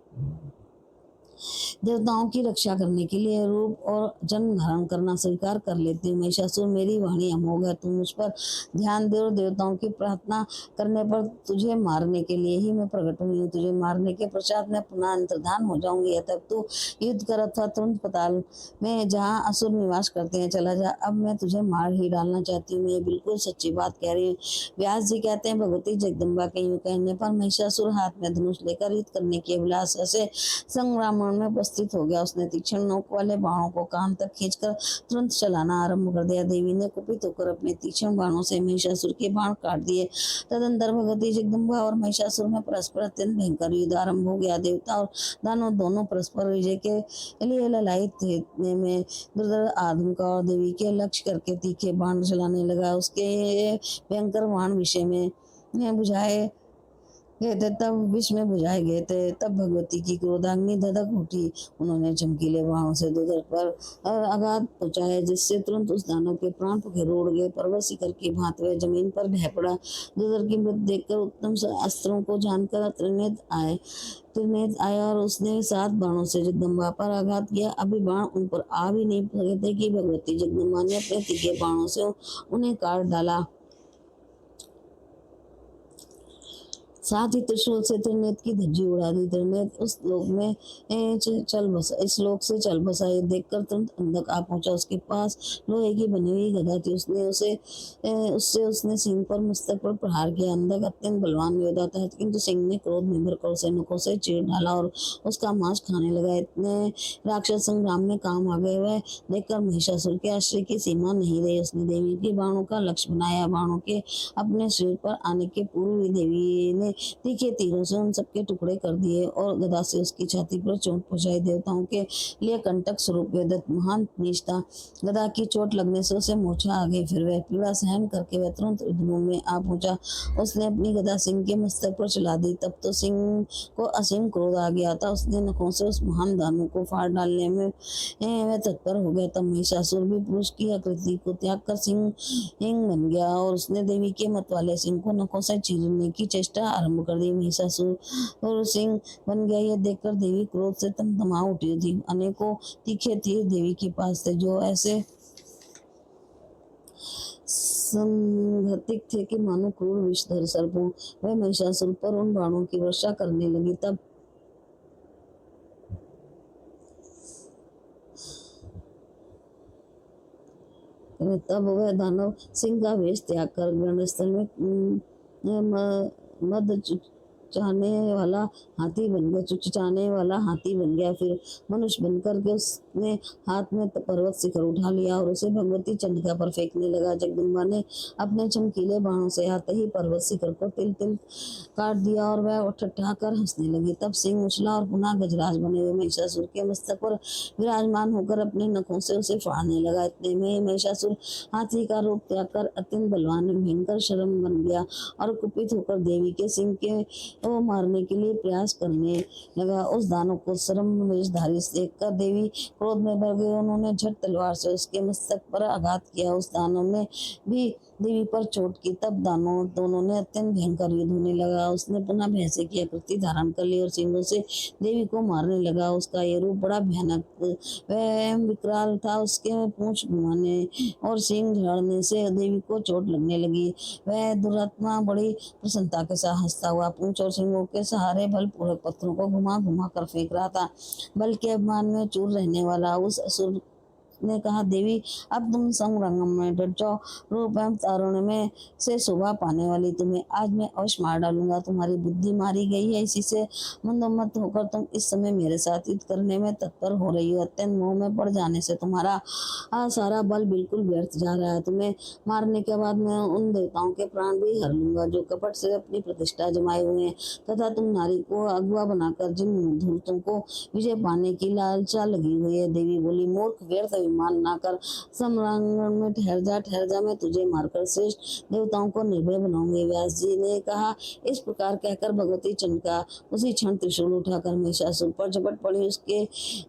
देवताओं की रक्षा करने के लिए रूप और जन्म धारण करना स्वीकार कर लेती हूँ। महिषासुर, मेरी वाणी अमोघ है, तू मुझ पर ध्यान दे और देवताओं की प्रार्थना करने पर तुझे मारने के लिए ही मैं प्रकट हुई हूँ। तुझे मारने के पश्चात मैं पुनः अंतर्धान हो जाऊंगी। तब तू युद्ध कर अथवा तुरंत पताल में जहाँ असुर निवास करते हैं चला जा। अब मैं तुझे मार ही डालना चाहती हूँ। मैं बिल्कुल सच्ची बात कह रही हूँ। व्यास जी कहते हैं, भगवती जगदम्बा के यूं कहने पर महिषासुर हाथ में धनुष लेकर युद्ध करने के अभिलाषा से संग्राम में उपस्थित हो गया। उसने तीक्ष्ण नोक वाले बाणों को कान तक खींचकर तुरंत चलाना आरंभ कर दिया। देवी ने कुपित होकर अपने तीक्ष्ण बाणों से महिषासुर के बाण काट दिए। तदंतर भगवती जगदम्बा और महिषासुर में परस्पर अत्यंत भयंकर युद्ध आरंभ हो गया। देवता और दानव दोनों परस्पर विजय के लिए ललायित थे। इतने में दुर्धर आदमका और देवी के लक्ष्य करके तीखे बाण चलाने लगा। उसके भयंकर बाण विषय में बुझाए गए थे, तब विष में बुझाए गए थे। तब भगवती की क्रोधाग्नि धधक उठी। उन्होंने चमकीले बाणों से दुधर पर आघात पहुंचाया, जिससे तुरंत उस दानव के प्राण पखेरु उड़ गए। पर्वत शिखर की भांति वह जमीन पर ढह पड़ा। दुधर की मृत्यु देखकर उत्तम अस्त्रों को जानकर त्रिनेत्र आया और उसने 7 बाणों से जगदम्बा पर आघात किया। अभी बाण उन पर आ भी नहीं सके थे कि भगवती जगदम्बा ने अपने तीखे बाणों से उन्हें काट डाला। साथ ही त्रिशूल से त्रिनेत्र की धज्जी उड़ा दी। त्रिनेत्र उस लोक में चल बसा, इस लोक से चल बसा। ये देखकर तुरंत अंधक आ पहुंचा। उसके पास लोहे की बनी हुई गदा थी। उसने सिंह पर मस्तक पर प्रहार किया। अंधक अत्यंत बलवान योद्धा था, किंतु सिंह ने क्रोध में भरकर उसे नखों से चीर डाला और उसका मांस खाने लगा। इतने राक्षस संग्राम में काम आ गए। वह देखकर महिषासुर के आश्चर्य की सीमा नहीं रही। उसने देवी के बाणों का लक्ष्य बनाया। बाणों के अपने शरीर पर आने के पूर्व ही देवी ने तीखे तीरों से उन सबके टुकड़े कर दिए और गदा से उसकी छाती पर चोट पहुंचाई। देवताओं के लिए कंटक स्वरूप वेदत महान नीच था। गदा की चोट लगने से उसे मूर्छा आ गई। फिर वह पीड़ा सहन करके वह तुरंत युद्धभूमि में आ पहुंचा। उसने अपनी गदा सिंह के मस्तक पर चला दी। तब तो सिंह को असीम क्रोध आ गया था। उसने नखों से उस महान दानव को फाड़ डालने में वह तत्पर हो गया। तब महिषासुर भी पुरुष की आकृति को त्याग कर सिंह बन गया और उसने देवी के मत वाले सिंह को नखों से चीरने की चेष्टा आरंभ कर दी। महिषासुर और सिंह बन गया। यह देखकर देवी क्रोध से तमतमा उठी थी। अनेकों तीखे तीर देवी के पास थे, जो ऐसे संघटित थे कि मानो क्रूर विषधर सर्पों वह महिषासुर पर उन बाणों की वर्षा करने लगी। तब वह दानव सिंह का वेश त्याग कर रणस्थल में मद चाहने वाला हाथी बन गया, चुचचाने वाला हाथी बन गया। फिर मनुष्य बनकर के उसने हाथ में पर्वत शिखर उठा लिया और उसे भगवती चंडिका पर फेंकने लगा। जगदम्बा ने अपने चमकीले बाणों से आते ही पर्वत शिखर को तिल तिल काट दिया और वह ठठाकर हंसने लगी। तब सिंह उछला और पुनः गजराज बने हुए महिषासुर के मस्तक पर विराजमान होकर अपने नखों से उसे फाड़ने लगा। इतने में महिषासुर हाथी का रूप त्याग कर अत्यंत बलवान भयंकर शर्म बन गया और कुपित होकर देवी के सिंह के वो मारने के लिए प्रयास करने लगा। उस दानव को शर्म वेशधारी देखकर देवी क्रोध में भर गई। उन्होंने झट तलवार से उसके मस्तक पर आघात किया। उस दानव ने भी देवी पर चोट की। तब दोनों ने अत्यंत भयंकर युद्ध होने लगा। उसने पुनः भैंसे की आकृति धारण कर ली और सिंहों से देवी को मारने लगा। उसका यह रूप बड़ा भयानक वह विकराल था। उसके पूंछ घुमाने और सिंह झाड़ने से देवी को चोट लगने लगी। वह दुरात्मा बड़ी प्रसन्नता के साथ हंसता हुआ पूंछ और सिंहों के सहारे बलपूर्वक पत्थरों को घुमा घुमा कर फेंक रहा था। बल के अभिमान में चूर रहने वाला उस असुर ने कहा, देवी अब तुम संग्राम में डट जाओ। रूप एवं तारुण्य में से शोभा पाने वाली तुम्हें आज मैं अवश्य मार डालूंगा। तुम्हारी बुद्धि मारी गई है, इसी से मंदोमत होकर तुम इस समय मेरे साथ युद्ध करने में तत्पर हो रही हो। अत्यंत मोह में पड़ जाने से तुम्हारा सारा बल बिल्कुल व्यर्थ जा रहा है। तुम्हें मारने के बाद मैं उन देवताओं के प्राण भी हर लूंगा जो कपट से अपनी प्रतिष्ठा जमाए हुए हैं, तथा तुम नारी को अगवा बनाकर जिन धूर्तों को विजय पाने की लालसा लगी हुई है। देवी बोली, मूर्ख, व्यर्थ अभिमान ना कर, सम्रांगण में ठहर जा, मैं तुझे मारकर श्रेष्ठ देवताओं को निर्भय बनाऊंगी। व्यास जी ने कहा। इस प्रकार कहकर भगवती चंडिका उसी क्षण त्रिशूल उठाकर महिषासुर पर झपट पड़ी।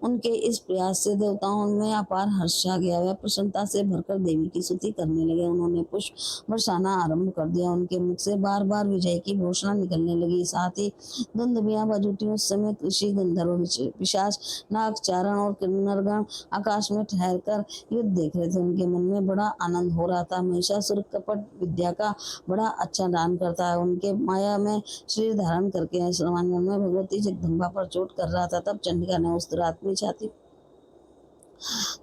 उनके इस प्रयास से देवताओं में अपार हर्ष छा गया। वह प्रसन्नता से भरकर देवी की स्तुति करने लगे। उन्होंने पुष्प बरसाना आरंभ कर दिया। उनके मुख से बार बार विजय की घोषणा निकलने लगी। साथ ही दुंदुभियां बजूटी। उस समय ऋषि, गंधर्व, पिशाच, नाग, चारण और किन्नरगण आकाश में ठहर कर युद्ध देख रहे थे। उनके मन में बड़ा आनंद हो रहा था। महिषासुर कपट विद्या का बड़ा अच्छा दान करता है। उनके माया में शरीर धारण करके श्रवणांगन में भगवती जगदम्बा पर चोट कर रहा था। तब चंडिका ने उस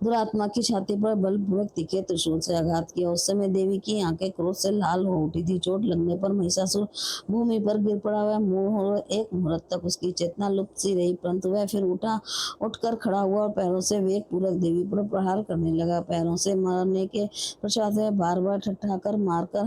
दुरात्मा की छाती पर बलपूर्वक तीखे त्रिशूल से आघात किया। उस समय देवी की आंखें क्रोध से लाल हो उठी थी। चोट लगने पर महिषासुर भूमि पर गिर पड़ा। वह एक मुहूर्त तक उसकी चेतना लुप्त सी रही, परंतु वह फिर उठकर खड़ा हुआ और पैरों से वेग पूर्वक देवी पर प्रहार करने लगा। पैरों से मारने के पश्चात वह बार बार ठठाका मारकर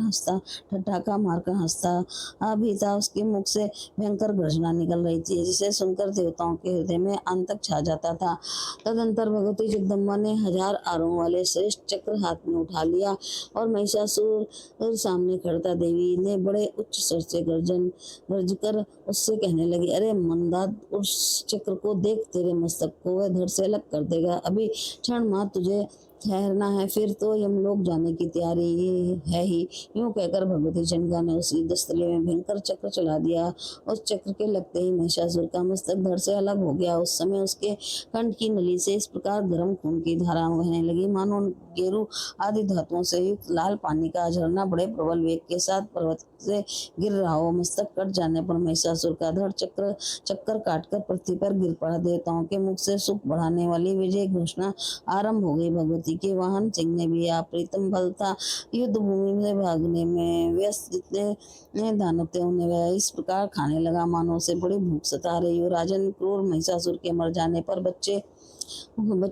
हंसता भी था। उसके मुख से भयंकर गर्जना निकल रही थी, जिसे सुनकर देवताओं के हृदय में आतंक छा जाता था। तदंतर भगवती जगदम्बा ने 1000 आरों वाले श्रेष्ठ चक्र हाथ में उठा लिया और महिषासुर सामने खड़ा था। देवी ने बड़े उच्च स्वर से गर्ज कर उससे कहने लगी, अरे मंदाद, उस चक्र को देख, तेरे मस्तक को वह धड़ से अलग कर देगा। अभी क्षण मात्र तुझे ठहरना है, फिर तो यमलोक जाने की तैयारी है ही। यूं कहकर भगवती चंडिका ने उस युद्धस्थली में भयंकर चक्र चला दिया। उस चक्र के लगते ही महिषासुर का मस्तक धड़ से अलग हो गया। उस समय उसके कंठ की नली से इस प्रकार गर्म खून की धारा बहने लगी, मानो गेरू आदि धातुओं से युक्त लाल पानी का झरना बड़े प्रबल वेग के साथ पर्वत से गिर रहा हो। मस्तक कट जाने पर महिषासुर का धड़ चक्कर काटकर पृथ्वी पर गिर पड़ा। देवताओं के मुख से सुख बढ़ाने वाली विजय घोषणा आरंभ हो गई। भगवती के वाहन सिंह ने भी अप्रीतम बल था। युद्ध भूमि से भागने में व्यस्त जितने दानव थे, उन्हें वह इस प्रकार खाने लगा मानो उसे बड़ी भूख सता रही हो। राजन, क्रूर महिषासुर के मर जाने पर बचे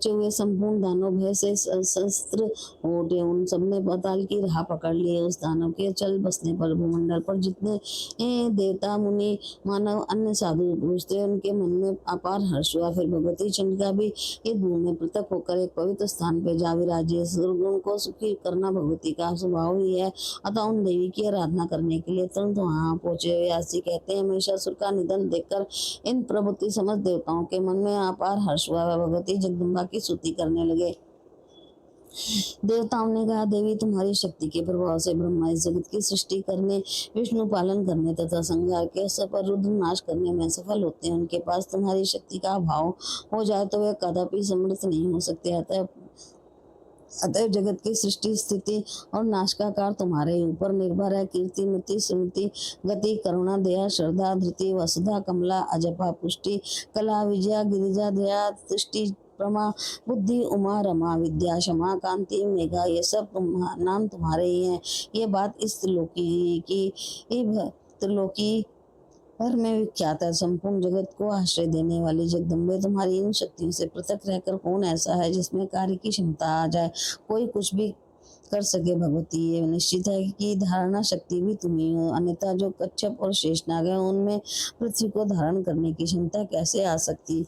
हुए संपूर्ण दानव भय से शस्त्र हो उठे। उन सबने पाताल की राह पकड़ ली। उस दानव के चल बसने पर भूमंडल पर जितने देवता, मुनि, मानव, अन्य साधु पुरुष थे, उनके मन में अपार हर्ष हुआ। फिर भगवती चंडिका भी इस भूमि में पृथक होकर एक पवित्र स्थान पर जा विराजी। गुण को सुखी करना भगवती का स्वभाव ही है, अतः उन देवी की आराधना करने के लिए तुरंत वहां पहुंचे। व्यास जी कहते हैं, महिषासुर का निधन देखकर इन प्रभुति समस्त देवताओं के मन में अपार हर्ष हुआ। वह भगवती जगदम्बा की स्तुति करने लगे। देवताओं ने कहा, देवी, तुम्हारी शक्ति के प्रभाव से ब्रह्मा इस जगत की सृष्टि करने, विष्णु पालन करने तथा संहार के अवसर पर रुद्र नाश करने में सफल होते हैं। उनके पास तुम्हारी शक्ति का अभाव हो जाए तो वे कदापि समर्थ नहीं हो सकते। अतः अतएव जगत की सृष्टि स्थिति और नाश का कार्य तुम्हारे ऊपर निर्भर है। कीर्ति मति स्मृति गति करुणा दया श्रद्धा धृति वसुधा कमला अजपा पुष्टि कला विजया गिरिजा दया तुष्टि प्रमा बुद्धि उमा रमा विद्या क्षमा कांति मेघा, ये सब नाम तुम्हारे ही हैं। ये बात इस त्रिलोकी की त्रिलोकी पर में विख्यात है। संपूर्ण जगत को आश्रय देने वाली जगदम्बे, तुम्हारी इन शक्तियों से पृथक रहकर कौन ऐसा है जिसमें कार्य की क्षमता आ जाए, कोई कुछ भी कर सके भगवती। ये निश्चित है कि धारणा शक्ति भी तुम ही हो, अन्यथा जो कच्छप और शेषनाग है उनमें पृथ्वी को धारण करने की क्षमता कैसे आ सकती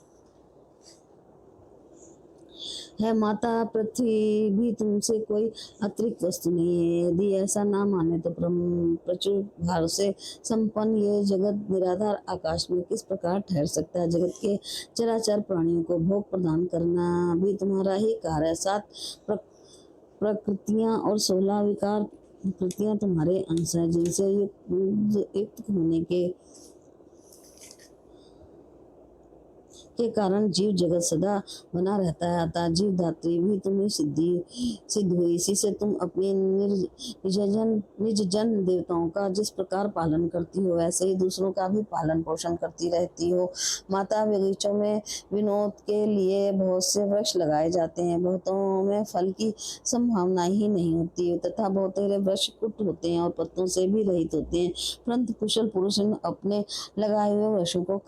है। माता पृथ्वी भी तुमसे कोई अतिरिक्त वस्तु नहीं है। यदि ऐसा ना माने तो प्रचुर भार से संपन्न ये जगत निराधार आकाश में किस प्रकार ठहर सकता है। जगत के चराचर प्राणियों को भोग प्रदान करना भी तुम्हारा ही कार्य है। 7 प्रकृतियां और 16 विकार प्रकृतियां तुम्हारे अंश हैं, जिनसे युक्त होने के कारण जीव जगत सदा बना रहता है। अतः जीव धात्री भी तुम्हें सिद्ध हुई। इसी से तुम अपने निज जन देवताओं का जिस प्रकार पालन करती हो, वैसे ही दूसरों का भी पालन पोषण करती रहती हो। माता, बगीचों में विनोद के लिए बहुत से वृक्ष लगाए जाते हैं। बहुतों में फल की संभावना ही नहीं होती तथा बहुतेरे वृक्ष कुट होते हैं और पत्तों से भी रहित होते हैं, परंतु कुशल पुरुष अपने लगाए हुए वृक्षों को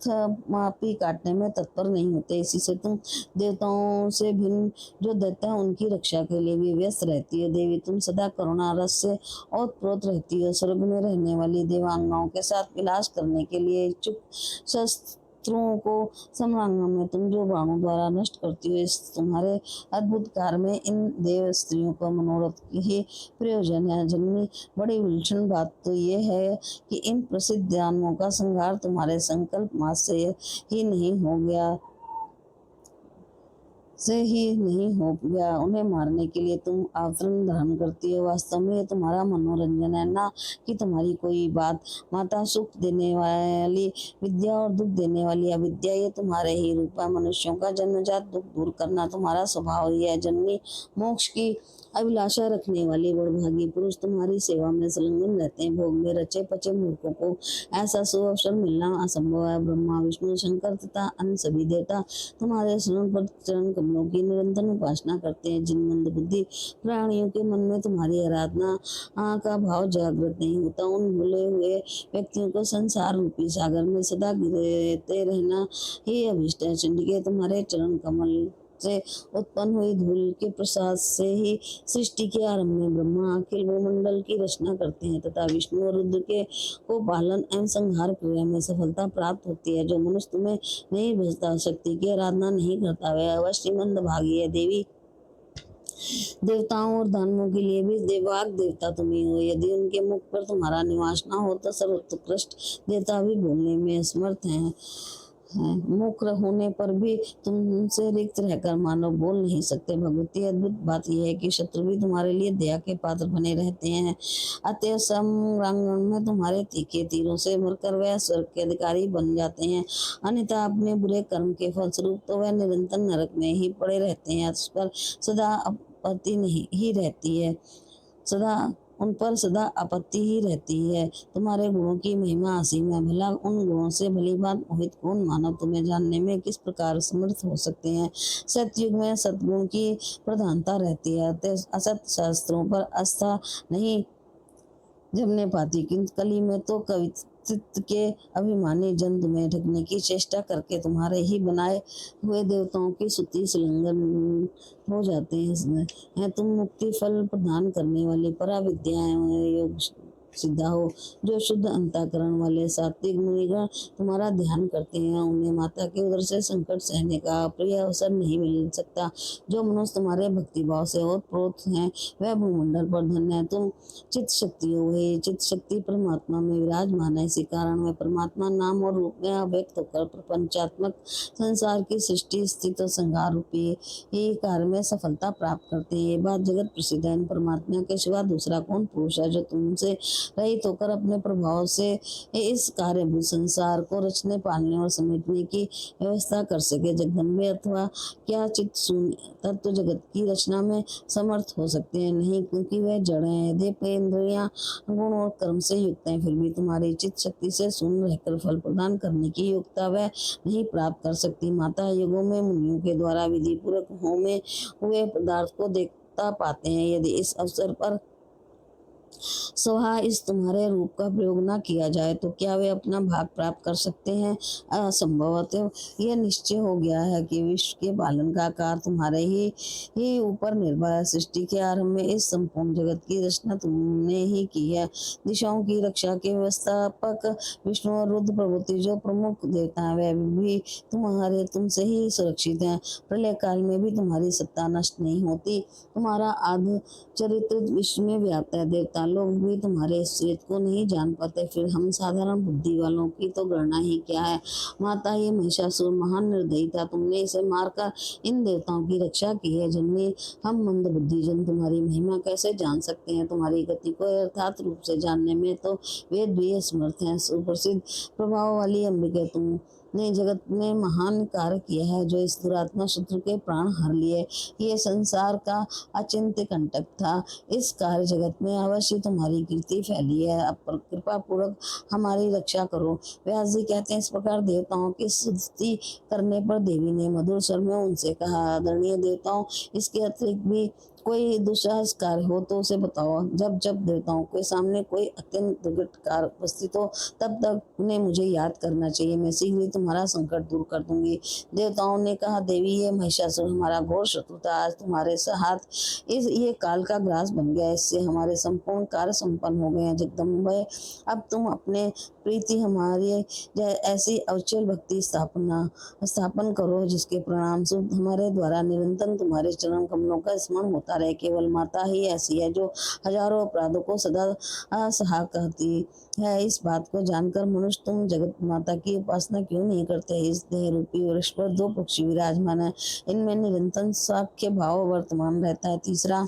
मापी काटने में तत्पर नहीं होते। इसी से तुम देवताओं से भिन्न जो दैत्य है उनकी रक्षा के लिए भी व्यस्त रहती है। देवी, तुम सदा करुणा रस से ओतप्रोत रहती हो। स्वर्ग में रहने वाली देवांगनाओं के साथ विलास करने के लिए इच्छुक शत्रुओं को सम्रांगण में तुम जो बाणों द्वारा नष्ट करती हो, इस तुम्हारे अद्भुत कार्य में इन देव स्त्रियों का मनोरथ की ही प्रयोजन है। जननी, बड़ी विलक्षण बात तो ये है कि इन प्रसिद्ध दानवों का संहार तुम्हारे संकल्प मात्र से ही नहीं हो गया। उन्हें मारने के लिए तुम अवतरण धारण करती हो। वास्तव में तुम्हारा मनोरंजन है, ना कि तुम्हारी कोई बात। माता, सुख देने वाली विद्या और दुख देने वाली अविद्या, ये तुम्हारे ही रूप है। मनुष्यों का जन्मजात दुख दूर करना तुम्हारा स्वभाव ही है। जननी, मोक्ष की अभिलाषा रखने वाले बड़भागी पुरुष तुम्हारी सेवा में संलग्न रहते हैं। भोग में रचे पचे मूर्खों को ऐसा सुअवसर मिलना असंभव है। ब्रह्मा विष्णु शंकर तथा अन्य सभी देवता तुम्हारे शरण पर चरण कमलों की निरंतर उपासना करते हैं। जिन मंद बुद्धि प्राणियों के मन में तुम्हारी आराधना का भाव जागृत नहीं होता, उन भूले हुए व्यक्तियों को संसार रूपी सागर में सदा गिरते रहना ही अभिष्ट है। चंडिके, तुम्हारे चरण कमल से उत्पन्न हुई धूल के प्रसाद से ही सृष्टि के आरंभ में ब्रह्मा अखिल भूमंडल की रचना करते हैं तथा विष्णु और रुद्र के को पालन एवं संहार क्रिया में सफलता प्राप्त होती है। जो मनुष्य तुम्हें नहीं भजता, शक्ति की आराधना नहीं करता, वह अवश्य मंदभागी है। देवी, देवताओं और दानवों के लिए भी देवाग देवता तुम ही हो। यदि उनके मुख पर तुम्हारा निवास न हो तो सर्वोत्कृष्ट देवता भी बोलने में असमर्थ हैं। मुख होने पर भी तुमसे रिक्त रहकर मानव बोल नहीं सकते। भगवती, अद्भुत बात यह है कि शत्रु भी तुम्हारे लिए दया के पात्र बने रहते हैं। अतः संग्राम में तुम्हारे तीखे तीरों से मरकर वह स्वर्ग के अधिकारी बन जाते हैं, अन्यथा अपने बुरे कर्म के फलस्वरूप तो वह निरंतर नरक में ही पड़े रहते हैं। उस पर सदा आपत्ति नहीं ही रहती है, उन पर सदा आपत्ति ही रहती है। तुम्हारे गुणों की महिमा असीम है। भला उन गुणों से भली बात मोहित कौन मानव तुम्हें जानने में किस प्रकार समर्थ हो सकते हैं। सतयुग में सद्गुण की प्रधानता रहती है, असत शास्त्रों पर आस्था नहीं जमने पाती, किंतु कली में तो कवित्व के अभिमानी जन तुम्हें ढकने की चेष्टा करके तुम्हारे ही बनाए हुए देवताओं की स्तुति संलग्न हो जाते हैं। तुम मुक्ति फल प्रदान करने वाली परा विद्या योग सिद्धा हो। जो शुद्ध अंतःकरण वाले सात्विक मुनिगण तुम्हारा ध्यान करते हैं, उन्हें माता के उदर से संकट सहने का प्रिय अवसर नहीं मिल सकता। जो मनुष्य तुम्हारे भक्ति भाव से ओतप्रोत हैं, वह भूमंडल पर धन्य है। तुम चित्त शक्ति हो, हे चित्त शक्ति परमात्मा में विराजमान है। इसी कारण वह परमात्मा नाम और रूप में अव्यक्त होकर प्रपंचात्मक संसार की सृष्टि स्थिति और संहार रूपी ये कार्य में सफलता प्राप्त करते हैं। ये बात जगत प्रसिद्ध है। परमात्मा के सिवा दूसरा कौन पुरुष है जो तुमसे रहित होकर अपने प्रभाव से इस कार्यभूत संसार को रचने पालने और समेटने की व्यवस्था कर सके। जगदम्बे अथवा क्या चित्त शून्य तत्व जगत की रचना में समर्थ हो सकते हैं? नहीं, क्योंकि वह जड़ है। यदि इंद्रियां गुण और कर्म से युक्त हैं, फिर भी तुम्हारी चित्त शक्ति से शून्य रहकर फल प्रदान करने की योग्यता वह नहीं प्राप्त कर सकती। माता युगों में मुनियों के द्वारा विधि पूर्वक होमे हुए पदार्थ को देखता पाते हैं। यदि इस अवसर पर स्वहा इस तुम्हारे रूप का प्रयोग न किया जाए तो क्या वे अपना भाग प्राप्त कर सकते हैं? असंभवतः यह निश्चय हो गया है कि विश्व के पालन का कार्य तुम्हारे ही ऊपर निर्भर है। सृष्टि के आरंभ में इस संपूर्ण जगत की रचना तुमने ही की है। दिशाओं की रक्षा के व्यवस्थापक विष्णु और रुद्र प्रभृति जो प्रमुख देवता हैं, वे भी तुमसे ही सुरक्षित हैं। प्रलय काल में भी तुम्हारी सत्ता नष्ट नहीं होती। तुम्हारा आदि चरित्र विश्व में व्याप्त है। देवता लोग भी तुम्हारे इस चरित्र को नहीं जान पाते, फिर हम साधारण बुद्धि वालों की तो गणना ही क्या है। माता, ये महिषासुर महान निर्दयी था। तुमने इसे मारकर इन देवताओं की रक्षा की है। जिनमें हम मंद बुद्धि जन तुम्हारी महिमा कैसे जान सकते हैं? तुम्हारी गति को यथार्थ रूप से जानने में तो वेद भी असमर्थ हैं। सुप्रसिद्ध प्रभाव वाली अंबिका, तुमने जगत में महान कार्य किया है, जो इस दुरात्मा शत्रु के प्राण हर लिए। ये संसार का अचिंत्य कंटक था। इस कार्य जगत में अवश्य तुम्हारी कीर्ति फैली है। अब कृपा पूर्वक हमारी रक्षा करो। व्यास जी कहते हैं, इस प्रकार देवताओं की स्तुति करने पर देवी ने मधुर स्वर में उनसे कहा, आदरणीय देवताओं, इसके अतिरिक्त भी कोई दुस्साहस कार्य हो तो उसे बताओ। जब जब देवताओं के सामने कोई अत्यंत दुर्घट कार्य उपस्थित हो, तब तक उन्हें मुझे याद करना चाहिए। मैं शीघ्र ही तुम्हारा संकट दूर कर दूंगी। देवताओं ने कहा, देवी, ये महिषासुर हमारा घोर शत्रु था। आज तुम्हारे हाथ ये काल का ग्रास बन गया। इससे हमारे संपूर्ण कार्य संपन्न हो गए हैं। जगदम्बे, अब तुम अपने प्रीति हमारी ऐसी अचल भक्ति स्थापन करो, जिसके परिणाम स्वरूप हमारे द्वारा निरंतर तुम्हारे चरण कमलों का स्मरण होता रहे। केवल माता ही ऐसी है जो हजारों अपराधों को सदा सहा करती है। इस बात को जानकर मनुष्य तुम जगत माता की उपासना क्यों नहीं करते? इस देह रूपी वृक्ष पर दो पक्षी विराजमान है, इनमें निरंतर साख्य भाव वर्तमान रहता है। तीसरा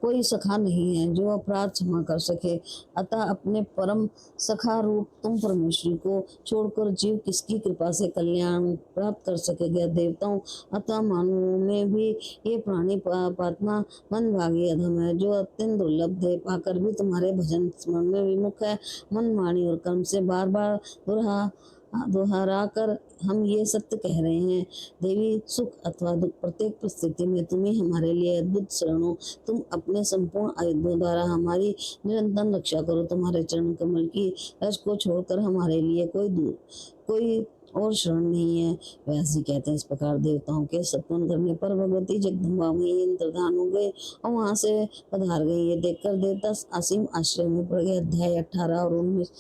कोई सखा नहीं है जो अपराध क्षमा कर सके। अतः अपने परम सखा रूप तुम परमेश्वरी को छोड़कर जीव किसकी कृपा से कल्याण प्राप्त कर सकेगा? देवताओं अतः मानवों में भी ये प्राणी पात्मा मंदभागी अधम है, जो अत्यंत दुर्लभ है, पाकर भी तुम्हारे भजन स्मरण में विमुख है। मन, वाणी और कर्म से बार बार दोहरा कर हम ये सत्य कह रहे हैं, देवी, सुख अथवा दुख प्रत्येक परिस्थिति में तुम्ही हमारे लिए अद्भुत शरण हो। तुम अपने संपूर्ण आयुधों द्वारा हमारी निरंतर रक्षा करो। तुम्हारे चरण कमल की रज को छोड़कर हमारे लिए कोई और शरण नहीं है। व्यास जी कहते हैं, इस प्रकार देवताओं के सत्वन करने पर भगवती जगदम्बा में इंद्रधान हो गए और वहां से पधार गई। ये देखकर देवता असीम आश्चर्य में पड़ गए। अध्याय 18 और 19।